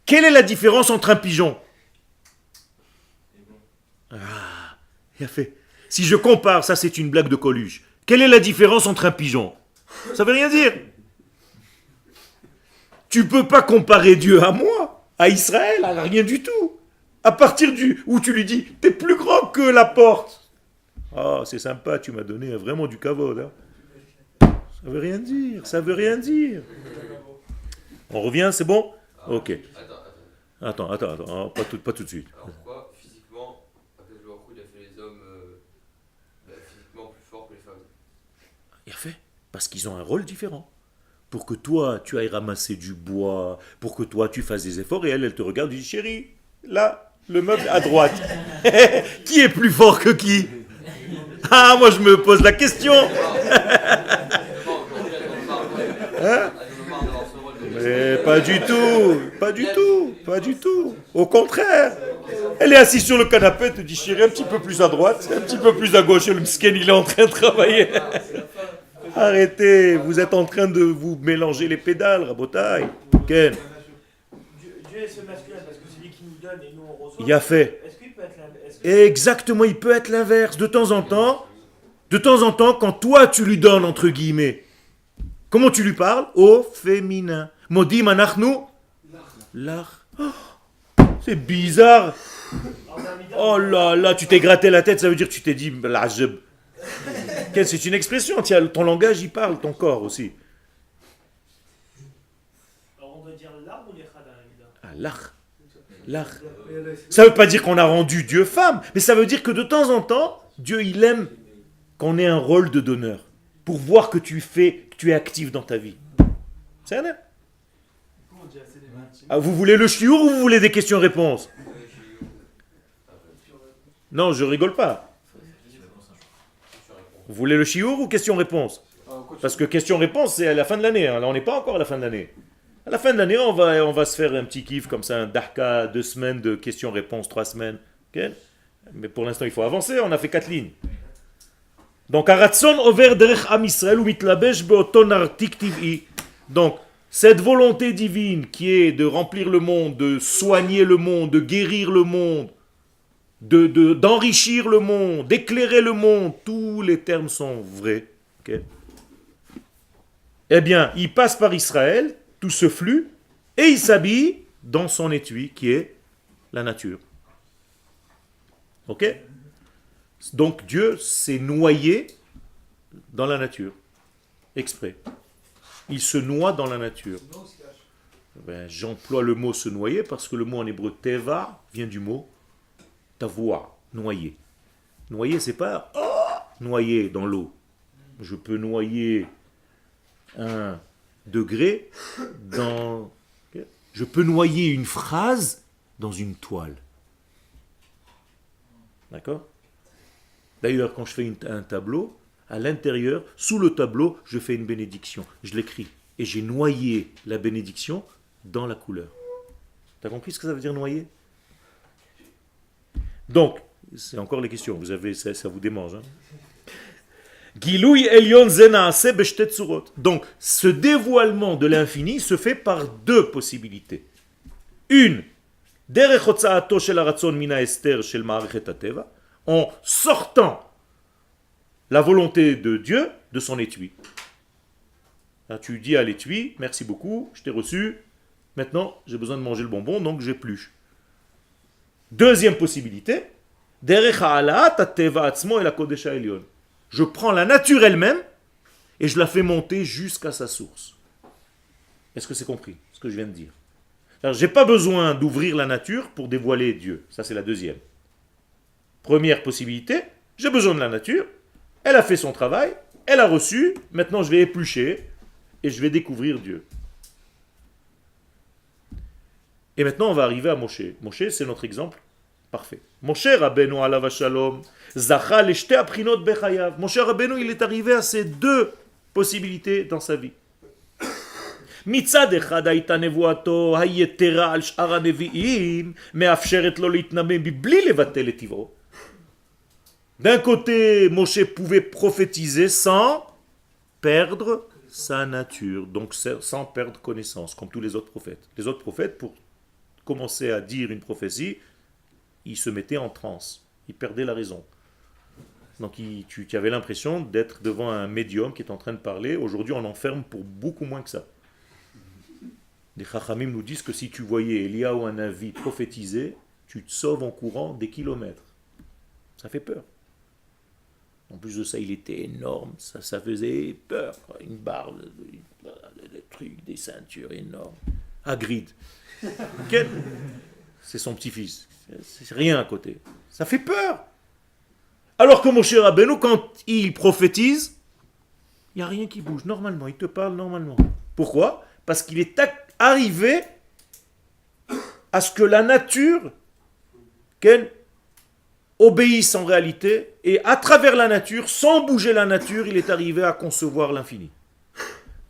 Quelle est la différence entre un pigeon? Ah, il a fait. Si je compare, ça c'est une blague de Coluche. Quelle est la différence entre un pigeon? Ça veut rien dire. Tu peux pas comparer Dieu à moi, à Israël, à rien du tout. À partir où tu lui dis, t'es plus grand que la porte. Ah, c'est sympa, tu m'as donné vraiment du kavod. Hein. Ça veut rien dire. On revient, c'est bon? Ok. Attends, pas tout de suite. Alors pourquoi, physiquement, Akadosh Baruch Hu, il a fait les hommes physiquement plus forts que les femmes? Il a fait. Parce qu'ils ont un rôle différent. Pour que toi, tu ailles ramasser du bois, pour que toi, tu fasses des efforts, et elle te regarde et dit, chérie, là, le meuble à droite. Qui est plus fort que qui? Ah, moi, je me pose la question. Hein? Mais pas du tout. Au contraire. Elle est assise sur le canapé, elle te dit, chérie, un petit peu plus à droite, un petit peu plus à gauche, et le msken, il est en train de travailler. Arrêtez, vous êtes en train de vous mélanger les pédales, Rabotai. Ken. Dieu est ce masculin parce que c'est lui qui nous donne et nous on reçoit. Il a fait. Est-ce qu'il peut être l'inverse? Exactement, il peut être l'inverse. De temps en temps, quand toi tu lui donnes, entre guillemets, comment tu lui parles? Au féminin. Modim anachnu l'ach. C'est bizarre. Oh là là, tu t'es gratté la tête, ça veut dire que tu t'es dit l'ajeb. C'est une expression, tiens, ton langage il parle, ton corps aussi. Alors on doit dire l'art ou l'echad à la vida? Ah, l'ach. Ça ne veut pas dire qu'on a rendu Dieu femme, mais ça veut dire que de temps en temps, Dieu il aime qu'on ait un rôle de donneur, pour voir que tu es actif dans ta vie. C'est un. Ah, vous voulez le chiour ou vous voulez des questions-réponses? Non, je rigole pas. Vous voulez le chiour ou question-réponse? Parce que question-réponse, c'est à la fin de l'année. Hein. Là, on n'est pas encore à la fin de l'année. À la fin de l'année, on va se faire un petit kiff comme ça, un darka, 2 semaines de questions-réponses, 3 semaines. Okay? Mais pour l'instant, il faut avancer. On a fait 4 lignes. Donc, Aratson over derech am Israël ou mitlabesh beoton artik tiv'i. Donc, cette volonté divine qui est de remplir le monde, de soigner le monde, de guérir le monde, d'enrichir le monde, d'éclairer le monde, tous les termes sont vrais. Okay? Eh bien, il passe par Israël, tout ce flux, et il s'habille dans son étui qui est la nature. Ok? Donc Dieu s'est noyé dans la nature, exprès. Il se noie dans la nature. J'emploie le mot se noyer parce que le mot en hébreu teva vient du mot tavoua, noyer. Noyer, c'est pas noyer dans l'eau. Je peux noyer 1 degré dans... Je peux noyer une phrase dans une toile. D'accord? D'ailleurs, quand je fais un tableau, à l'intérieur, sous le tableau, je fais une bénédiction. Je l'écris. Et j'ai noyé la bénédiction dans la couleur. Tu as compris ce que ça veut dire noyer? Donc, c'est encore les questions. Vous avez, ça vous démange. Hein? Donc, ce dévoilement de l'infini se fait par 2 possibilités. Une, en sortant la volonté de Dieu de son étui. Là, tu dis à l'étui, merci beaucoup, je t'ai reçu, Maintenant, j'ai besoin de manger le bonbon, donc j'épluche. Deuxième possibilité, derech ha'alat ha'teva atzmo el hakodesh ha'elyon. Je prends la nature elle-même et je la fais monter jusqu'à sa source. Est-ce que c'est compris ce que je viens de dire? Alors, je n'ai pas besoin d'ouvrir la nature pour dévoiler Dieu. Ça, c'est la deuxième. Première possibilité, j'ai besoin de la nature. Elle a fait son travail, elle a reçu. Maintenant, je vais éplucher et je vais découvrir Dieu. Et maintenant, on va arriver à Moshe. Moshe, c'est notre exemple parfait. Moshe Rabbeinu alav shalom, zacha leshte aprinot bechayav. Moshe Rabbeinu, il est arrivé à ces deux possibilités dans sa vie. מצד אחד הייתה נבואתו היתרה על שאר הנביאים מאפשרת לו להתנבא מבלי לבטל את טבעו. D'un côté, Moshe pouvait prophétiser sans perdre sa nature, donc sans perdre connaissance, comme tous les autres prophètes. Les autres prophètes, pour commencer à dire une prophétie, ils se mettaient en transe, ils perdaient la raison. Donc tu avais l'impression d'être devant un médium qui est en train de parler. Aujourd'hui, on enferme pour beaucoup moins que ça. Les Chachamim nous disent que si tu voyais Elia ou un Navi prophétiser, tu te sauves en courant des kilomètres. Ça fait peur. En plus de ça, il était énorme, ça faisait peur. Une barbe, des trucs, des ceintures énormes. Hagrid. C'est son petit-fils. C'est rien à côté. Ça fait peur. Alors que Moshe Rabbeinu, quand il prophétise, il n'y a rien qui bouge. Normalement, il te parle normalement. Pourquoi? Parce qu'il est arrivé à ce que la nature qu'elle obéisse en réalité, et à travers la nature, sans bouger la nature, il est arrivé à concevoir l'infini.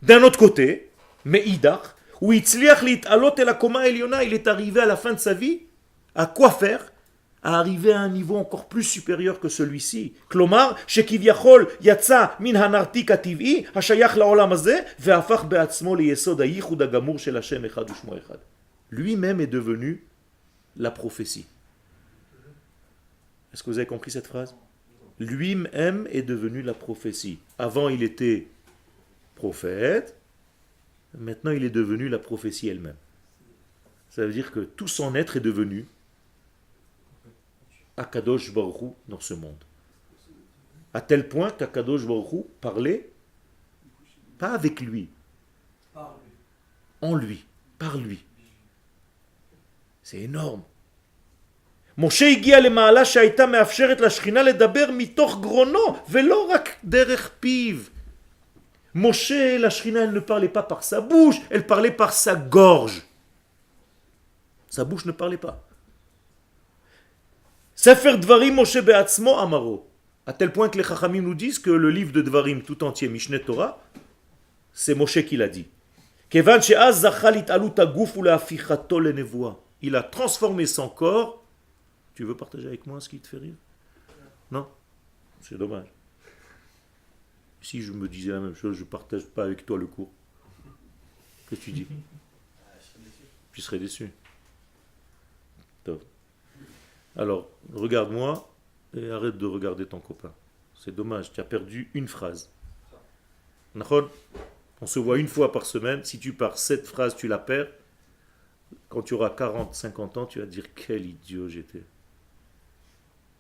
D'un autre côté, Meïdach, où il est arrivé à la fin de sa vie, à quoi faire? À arriver à un niveau encore plus supérieur que celui-ci. Klomar, shekivyachol yatsa min hanartik ativ'i, hashayach laolam hazeh, ve'afach be'atzmo liyesod hayichud hagamur shel Hashem echad u'shmo echad. Lui-même est devenu la prophétie. Est-ce que vous avez compris cette phrase? Lui-même est devenu la prophétie. Avant, il était prophète. Maintenant, il est devenu la prophétie elle-même. Ça veut dire que tout son être est devenu Akadosh Baruch Hu dans ce monde. À tel point qu'Akadosh Baruch Hu parlait pas avec lui, en lui, par lui. C'est énorme. Moshe הגיע למעלה שהייתה מאפשרת לשכינה לדבר מתוך גרונו ולא רק דרך פיו. Moshe, la Shrina, elle ne parlait pas par sa bouche, elle parlait par sa gorge. Sa bouche ne parlait pas. Sefer Dvarim Moshe be'atzmo amaro. À tel point que les Chachamim nous disent que le livre de Dvarim tout entier, Mishneh Torah, c'est Moshe qui l'a dit. Kevan she'az zachal it'alut haguf u'le'afichato lenevoa. Il a transformé son corps. Tu veux partager avec moi ce qui te fait rire? Non? C'est dommage. Si je me disais la même chose, je ne partage pas avec toi le cours. Qu'est-ce que tu dis? Tu serais déçu. Top. Alors, regarde-moi et arrête de regarder ton copain. C'est dommage, tu as perdu une phrase. On se voit une fois par semaine. Si tu pars 7 phrases, tu la perds. Quand tu auras 40, 50 ans, tu vas dire quel idiot j'étais.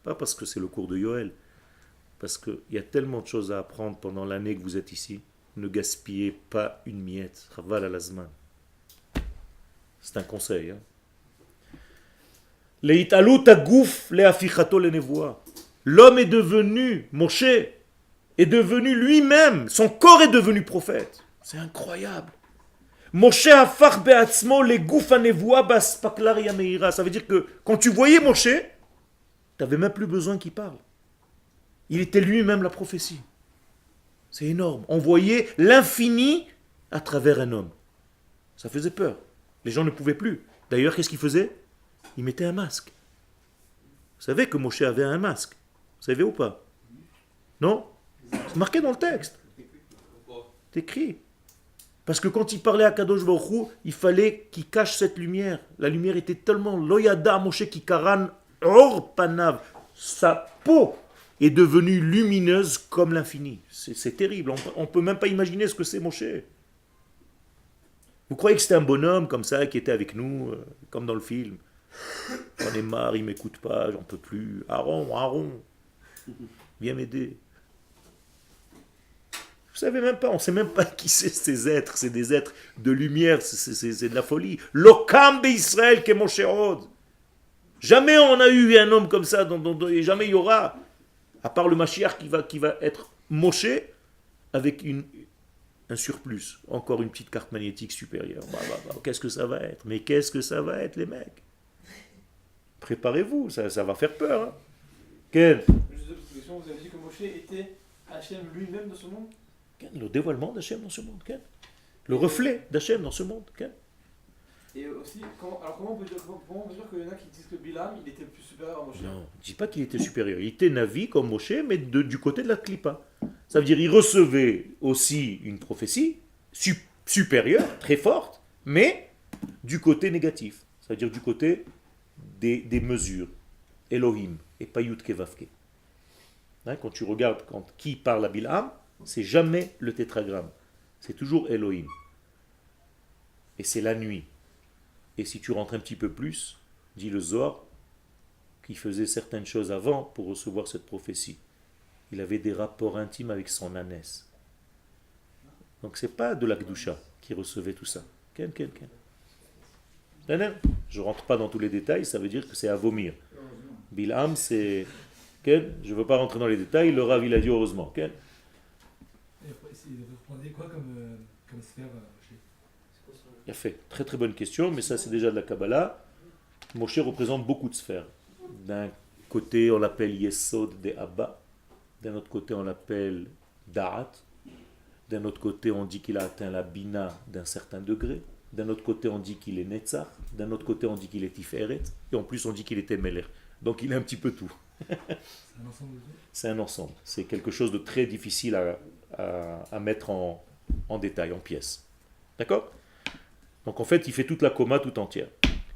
Pas parce que c'est le cours de Yoël. Parce qu'il y a tellement de choses à apprendre pendant l'année que vous êtes ici. Ne gaspillez pas une miette. Chaval al hazman. C'est un conseil. L'homme est devenu, Moshe, est devenu lui-même. Son corps est devenu prophète. C'est incroyable. Moshe hafach be'atzmo leguf hanevoa baspaklar yameira. Ça veut dire que quand tu voyais Moshe, tu n'avais même plus besoin qu'il parle. Il était lui-même la prophétie. C'est énorme. On voyait l'infini à travers un homme. Ça faisait peur. Les gens ne pouvaient plus. D'ailleurs, qu'est-ce qu'il faisait? Il mettait un masque. Vous savez que Moshe avait un masque. Vous savez ou pas? Non? C'est marqué dans le texte. C'est écrit. Parce que quand il parlait à Kadosh Baruch Hu, il fallait qu'il cache cette lumière. La lumière était tellement loyada Moshe qui karan or panav. Sa peau est devenue lumineuse comme l'infini. C'est terrible. On ne peut même pas imaginer ce que c'est Moshe. Vous croyez que c'était un bonhomme comme ça qui était avec nous, comme dans le film? J'en ai marre, il m'écoute pas, j'en peux plus. Aaron, Aaron, viens m'aider. Vous savez même pas, on sait même pas qui c'est ces êtres. C'est des êtres de lumière, c'est de la folie. L'okam Israël qui est mon chérod. Jamais on a eu un homme comme ça, et jamais il y aura, à part le Mashiach qui va être Moshe avec un surplus, encore une petite carte magnétique supérieure. Qu'est-ce que ça va être? Mais qu'est-ce que ça va être, les mecs? Préparez-vous, ça va faire peur. Hein. Quel? Juste deux petites questions. Vous avez dit que Moshe était Hachem lui-même dans ce monde? Le dévoilement d'Hachem dans ce monde. Quel? Le reflet d'Hachem dans ce monde. Quel? Et aussi, comment on peut dire qu'il y en a qui disent que Bilam, il était plus supérieur à Moshe? Non, je ne dis pas qu'il était supérieur. Il était Navi comme Moshe, mais du côté de la Klippa. Ça veut dire qu'il recevait aussi une prophétie supérieure, très forte, mais du côté négatif. Ça veut dire du côté des mesures. Elohim et pas Yud Kevavke. Hein, quand tu regardes qui parle à Bilham, c'est jamais le tétragramme. C'est toujours Elohim. Et c'est la nuit. Et si tu rentres un petit peu plus, dit le Zohar, qui faisait certaines choses avant pour recevoir cette prophétie. Il avait des rapports intimes avec son ânesse. Donc c'est pas de la Kedusha qui recevait tout ça. Ken. Je rentre pas dans tous les détails, ça veut dire que c'est à vomir. Bilham, c'est... Ken, je ne veux pas rentrer dans les détails, le Rav il a dit heureusement. Ken. Et vous prenez quoi comme sphère chez... Il a fait. Très très bonne question, mais ça c'est déjà de la Kabbalah. Moshe représente beaucoup de sphères. D'un côté on l'appelle Yesod de Abba, d'un autre côté on l'appelle Da'at, d'un autre côté on dit qu'il a atteint la Bina d'un certain degré, d'un autre côté on dit qu'il est Netzach, d'un autre côté on dit qu'il est Tiferet, et en plus on dit qu'il était Meler. Donc il est un petit peu tout. C'est un ensemble de tout? C'est un ensemble. C'est quelque chose de très difficile à mettre en détail, en pièces. D'accord? Donc en fait, il fait toute la coma tout entière.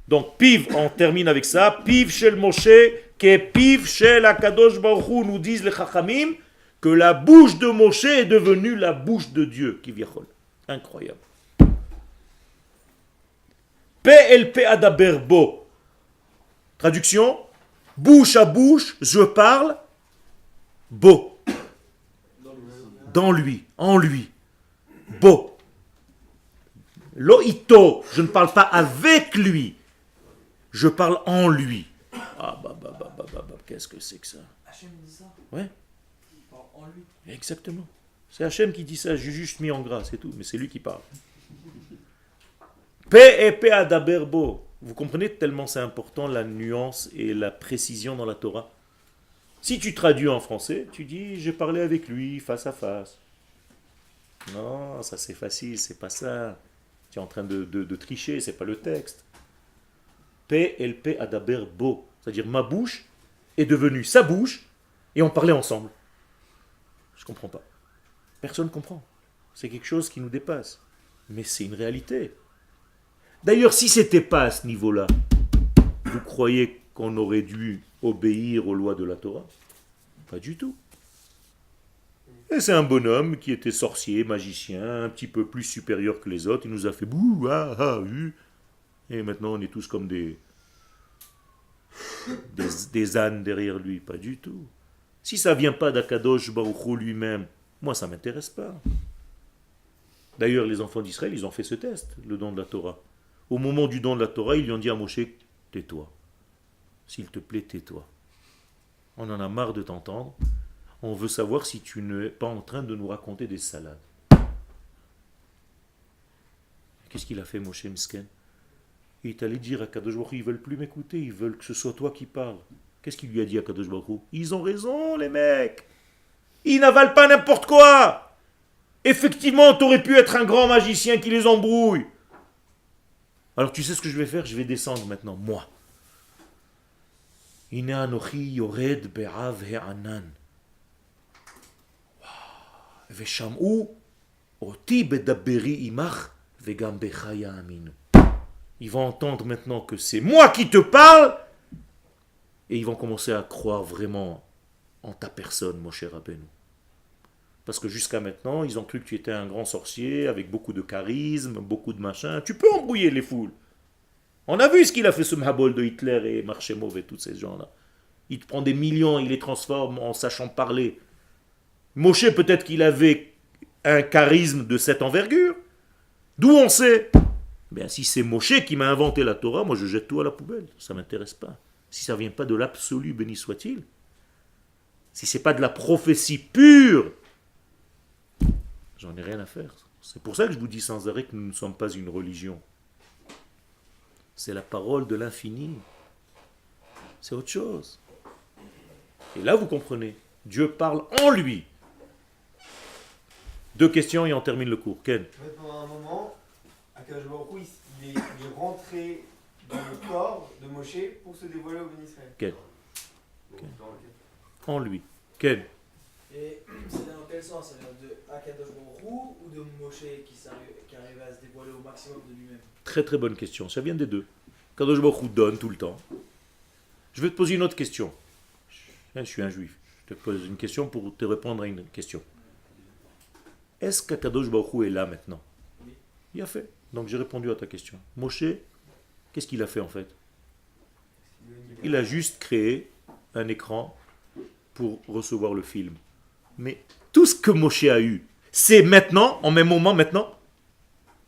Donc Piv, on termine avec ça. Piv shel Moshe, que Piv shel Akadosh Baruch Hu, nous disent les Chachamim, que la bouche de Moshe est devenue la bouche de Dieu, qui viachol. Incroyable. PLP adaber bo. Traduction, bouche à bouche, je parle, bo. Dans lui, en lui. Bo. Loïto, je ne parle pas avec lui, je parle en lui. Ah qu'est-ce que c'est que ça? Hachem dit ça? Ouais, Il parle en lui. exactement. C'est Hachem qui dit ça, j'ai juste mis en gras, c'est tout, mais c'est lui qui parle. P adaberbo. Vous comprenez tellement c'est important la nuance et la précision dans la Torah. Si tu traduis en français, tu dis j'ai parlé avec lui face à face. Non, ça c'est facile, c'est pas ça. Tu es en train de tricher, c'est pas le texte. PLP adaber bo, c'est-à-dire ma bouche est devenue sa bouche et on parlait ensemble. Je comprends pas. Personne ne comprend. C'est quelque chose qui nous dépasse. Mais c'est une réalité. D'ailleurs, si c'était pas à ce niveau-là, vous croyez qu'on aurait dû obéir aux lois de la Torah? Pas du tout. Et c'est un bonhomme qui était sorcier, magicien, un petit peu plus supérieur que les autres. Il nous a fait bouh, ah, ah, et maintenant on est tous comme des ânes derrière lui. Pas du tout. Si ça vient pas d'Akadosh Baruch Hu lui-même, moi ça m'intéresse pas. D'ailleurs, les enfants d'Israël, ils ont fait ce test, le don de la Torah. Au moment du don de la Torah, ils lui ont dit à Moshe, tais-toi. S'il te plaît, tais-toi. On en a marre de t'entendre. On veut savoir si tu n'es pas en train de nous raconter des salades. Qu'est-ce qu'il a fait, Moshe Misken? Il est allé dire à Kadosh Baruch Hu, ils veulent plus m'écouter, ils veulent que ce soit toi qui parles. Qu'est-ce qu'il lui a dit à Kadosh Baruch Hu? Ils ont raison, les mecs. Ils n'avalent pas n'importe quoi. Effectivement, tu aurais pu être un grand magicien qui les embrouille. Alors tu sais ce que je vais faire? Je vais descendre maintenant, moi. Ine anochi yored be'av he'anan. Vesham'u oti bedaberi imach vegam becha ya'aminu. Ils vont entendre maintenant que c'est moi qui te parle et ils vont commencer à croire vraiment en ta personne, mon cher Rabbeinu. Parce que jusqu'à maintenant, ils ont cru que tu étais un grand sorcier avec beaucoup de charisme, beaucoup de machin. Tu peux embrouiller les foules. On a vu ce qu'il a fait ce Mahabol de Hitler et Marchemov et tous ces gens-là. Il te prend des millions, il les transforme en sachant parler. Moshe, peut-être qu'il avait un charisme de cette envergure. D'où on sait? Bien, si c'est Moshe qui m'a inventé la Torah, moi je jette tout à la poubelle. Ça ne m'intéresse pas. Si ça ne vient pas de l'absolu, béni soit-il. Si ce n'est pas de la prophétie pure, j'en ai rien à faire. C'est pour ça que je vous dis sans arrêt que nous ne sommes pas une religion. C'est la parole de l'infini. C'est autre chose. Et là, vous comprenez. Dieu parle en lui. 2 questions et on termine le cours. Ken? En fait, pendant un moment, Akadosh Baruch Hu, il est rentré dans le corps de Moshe pour se dévoiler au Béni Israël. Ken? En lui. Ken? Et c'est dans quel sens? Ça vient de Akadosh Baruch Hu ou de Moshe qui arrive à se dévoiler au maximum de lui-même? Très très bonne question. Ça vient des deux. Kadosh Baruch Hu donne tout le temps. Je vais te poser une autre question. Je suis un juif. Je te pose une question pour te répondre à une question. Est-ce qu'Akadosh Baruch Hu est là maintenant? Oui. Il a fait. Donc j'ai répondu à ta question. Moshe, qu'est-ce qu'il a fait en fait? Il a juste créé un écran pour recevoir le film. Mais tout ce que Moshe a eu, c'est maintenant, en même moment maintenant,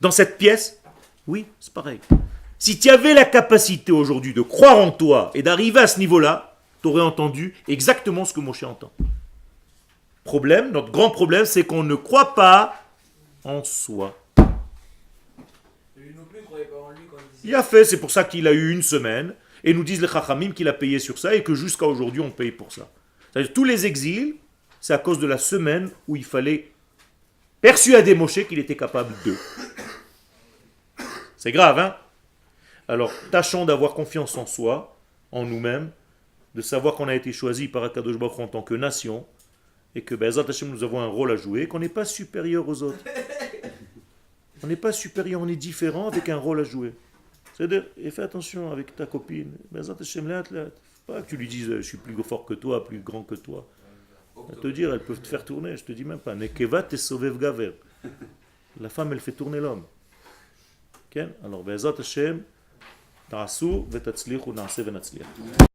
dans cette pièce? Oui, c'est pareil. Si tu avais la capacité aujourd'hui de croire en toi et d'arriver à ce niveau-là, tu aurais entendu exactement ce que Moshe entend. Problème, notre grand problème, c'est qu'on ne croit pas en soi. Lui non plus, il ne croyait pas en lui quand il disait. Il a fait, c'est pour ça qu'il a eu une semaine, et nous disent les Chachamim qu'il a payé sur ça, et que jusqu'à aujourd'hui, on paye pour ça. C'est-à-dire tous les exils, c'est à cause de la semaine où il fallait persuader Moshe qu'il était capable de. C'est grave, hein? Alors, tâchons d'avoir confiance en soi, en nous-mêmes, de savoir qu'on a été choisi par Akadosh Baruch Hu en tant que nation, et que Be'ezrat Hashem, nous avons un rôle à jouer, qu'on n'est pas supérieur aux autres. On n'est pas supérieur, on est différent avec un rôle à jouer. C'est-à-dire, et fais attention avec ta copine, Be'ezrat Hashem, là, pas que tu lui dises je suis plus fort que toi, plus grand que toi. À te dire, elles peuvent te faire tourner, je te dis même pas. Nekeva te sovev gaver. La femme, elle fait tourner l'homme. Alors, Be'ezrat Hashem, ta'asu v'tatzlichu na'aseh v'natzliach.